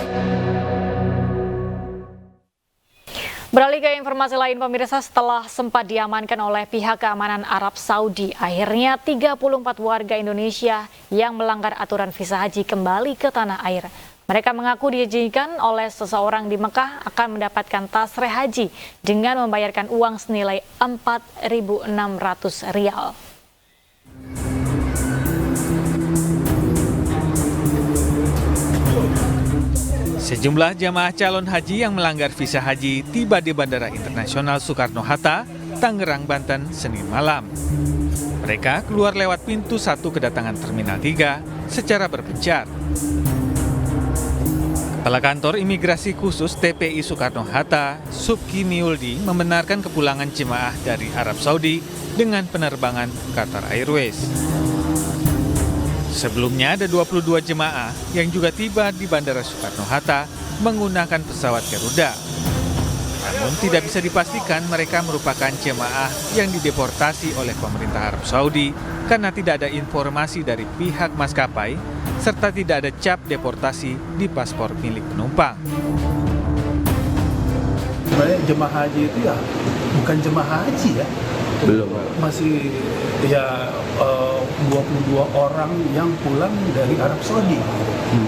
Beralih ke informasi lain, pemirsa, setelah sempat diamankan oleh pihak keamanan Arab Saudi, akhirnya 34 warga Indonesia yang melanggar aturan visa haji kembali ke tanah air. Mereka mengaku dijanjikan oleh seseorang di Mekah akan mendapatkan tasreh haji dengan membayarkan uang senilai 4.600 rial. Sejumlah jamaah calon haji yang melanggar visa haji tiba di Bandara Internasional Soekarno-Hatta, Tangerang, Banten, Senin malam. Mereka keluar lewat pintu 1 kedatangan Terminal 3 secara berpencar. Kepala Kantor Imigrasi Khusus TPI Soekarno-Hatta, Subki Miuldi, membenarkan kepulangan jemaah dari Arab Saudi dengan penerbangan Qatar Airways. Sebelumnya ada 22 jemaah yang juga tiba di Bandara Soekarno-Hatta menggunakan pesawat Garuda. Namun tidak bisa dipastikan mereka merupakan jemaah yang dideportasi oleh pemerintah Arab Saudi karena tidak ada informasi dari pihak maskapai serta tidak ada cap deportasi di paspor milik penumpang. Sebenarnya jemaah haji itu ya bukan jemaah haji ya. Belum. Masih ya 22 orang yang pulang dari Arab Saudi.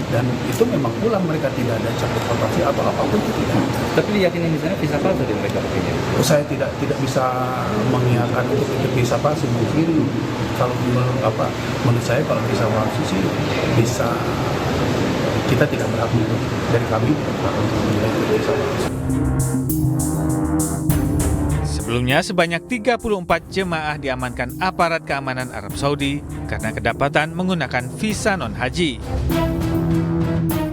Dan itu memang pulang, mereka tidak ada cap deportasi atau apapun itu tidak. Tapi diyakini misalnya visa palsu dari mereka begini. Saya tidak bisa mengiyakan untuk itu visa palsu. Mungkin kalau menurut saya kalau visa palsu sih bisa, kita tidak berhak untuk, dari kami tidak berhak untuk menilai visa palsu. Sebelumnya sebanyak 34 jemaah diamankan aparat keamanan Arab Saudi karena kedapatan menggunakan visa non-haji.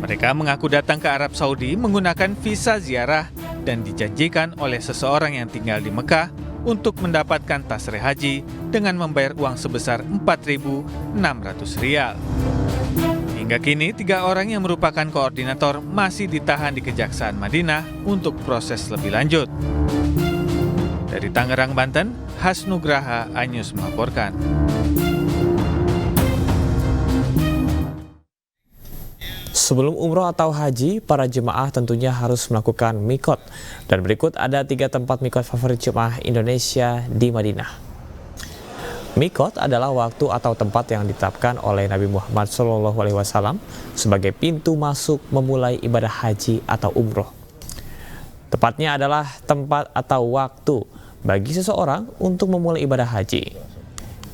Mereka mengaku datang ke Arab Saudi menggunakan visa ziarah dan dijanjikan oleh seseorang yang tinggal di Mekah untuk mendapatkan tasreh haji dengan membayar uang sebesar 4.600 rial. Hingga kini 3 orang yang merupakan koordinator masih ditahan di Kejaksaan Madinah untuk proses lebih lanjut. Dari Tangerang, Banten, Hasnugraha iNews melaporkan. Sebelum umroh atau haji, para jemaah tentunya harus melakukan mikot. Dan berikut ada 3 tempat mikot favorit jemaah Indonesia di Madinah. Mikot adalah waktu atau tempat yang ditetapkan oleh Nabi Muhammad SAW sebagai pintu masuk memulai ibadah haji atau umroh. Tepatnya adalah tempat atau waktu bagi seseorang untuk memulai ibadah haji.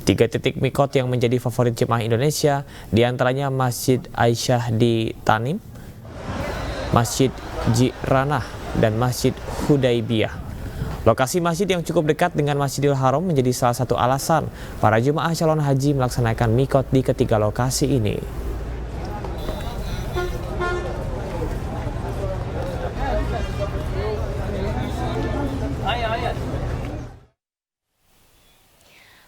3 titik mikot yang menjadi favorit jemaah Indonesia diantaranya Masjid Aisyah di Tanim, Masjid Jiranah, dan Masjid Hudaibiyah. Lokasi masjid yang cukup dekat dengan Masjidil Haram menjadi salah satu alasan para jemaah calon haji melaksanakan mikot di ketiga lokasi ini.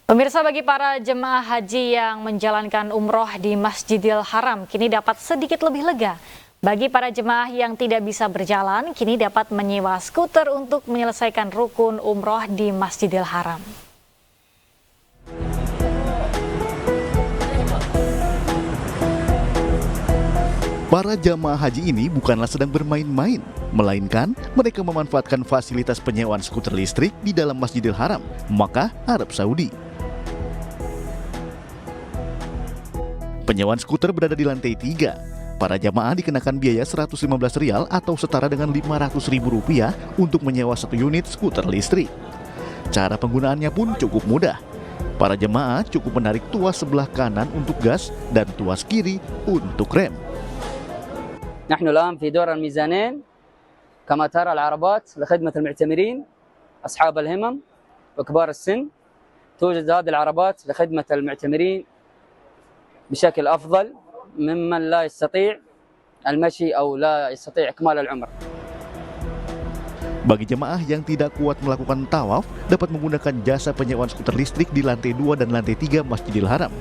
Pemirsa, bagi para jemaah haji yang menjalankan umroh di Masjidil Haram kini dapat sedikit lebih lega. Bagi para jemaah yang tidak bisa berjalan, kini dapat menyewa skuter untuk menyelesaikan rukun umroh di Masjidil Haram. Para jamaah haji ini bukanlah sedang bermain-main, melainkan mereka memanfaatkan fasilitas penyewaan skuter listrik di dalam Masjidil Haram, Makkah, Arab Saudi. Penyewaan skuter berada di lantai 3. Para jamaah dikenakan biaya Rp115 atau setara dengan Rp500.000 untuk menyewa satu unit skuter listrik. Cara penggunaannya pun cukup mudah. Para jemaah cukup menarik tuas sebelah kanan untuk gas dan tuas kiri untuk rem. نحن الآن في دور الميزانين كما ترى العربات لخدمة المعتمرين أصحاب الهمم وكبار السن. توجد هذه العربات لخدمة المعتمرين بشكل أفضل ممن لا يستطيع المشي أو لا يستطيع إكمال العمر. Bagi jemaah yang tidak kuat melakukan tawaf, dapat menggunakan jasa penyewaan skuter listrik di lantai 2 dan lantai 3 Masjidil Haram.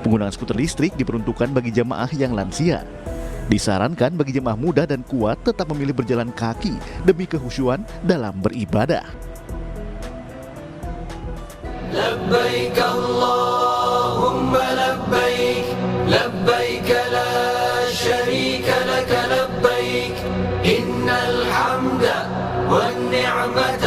Penggunaan skuter listrik diperuntukkan bagi jemaah yang lansia. Disarankan bagi jemaah muda dan kuat tetap memilih berjalan kaki demi kehusyuan dalam beribadah. لبيك اللهم لبيك لبيك لا شريك لك لبيك إن الحمد والنعمة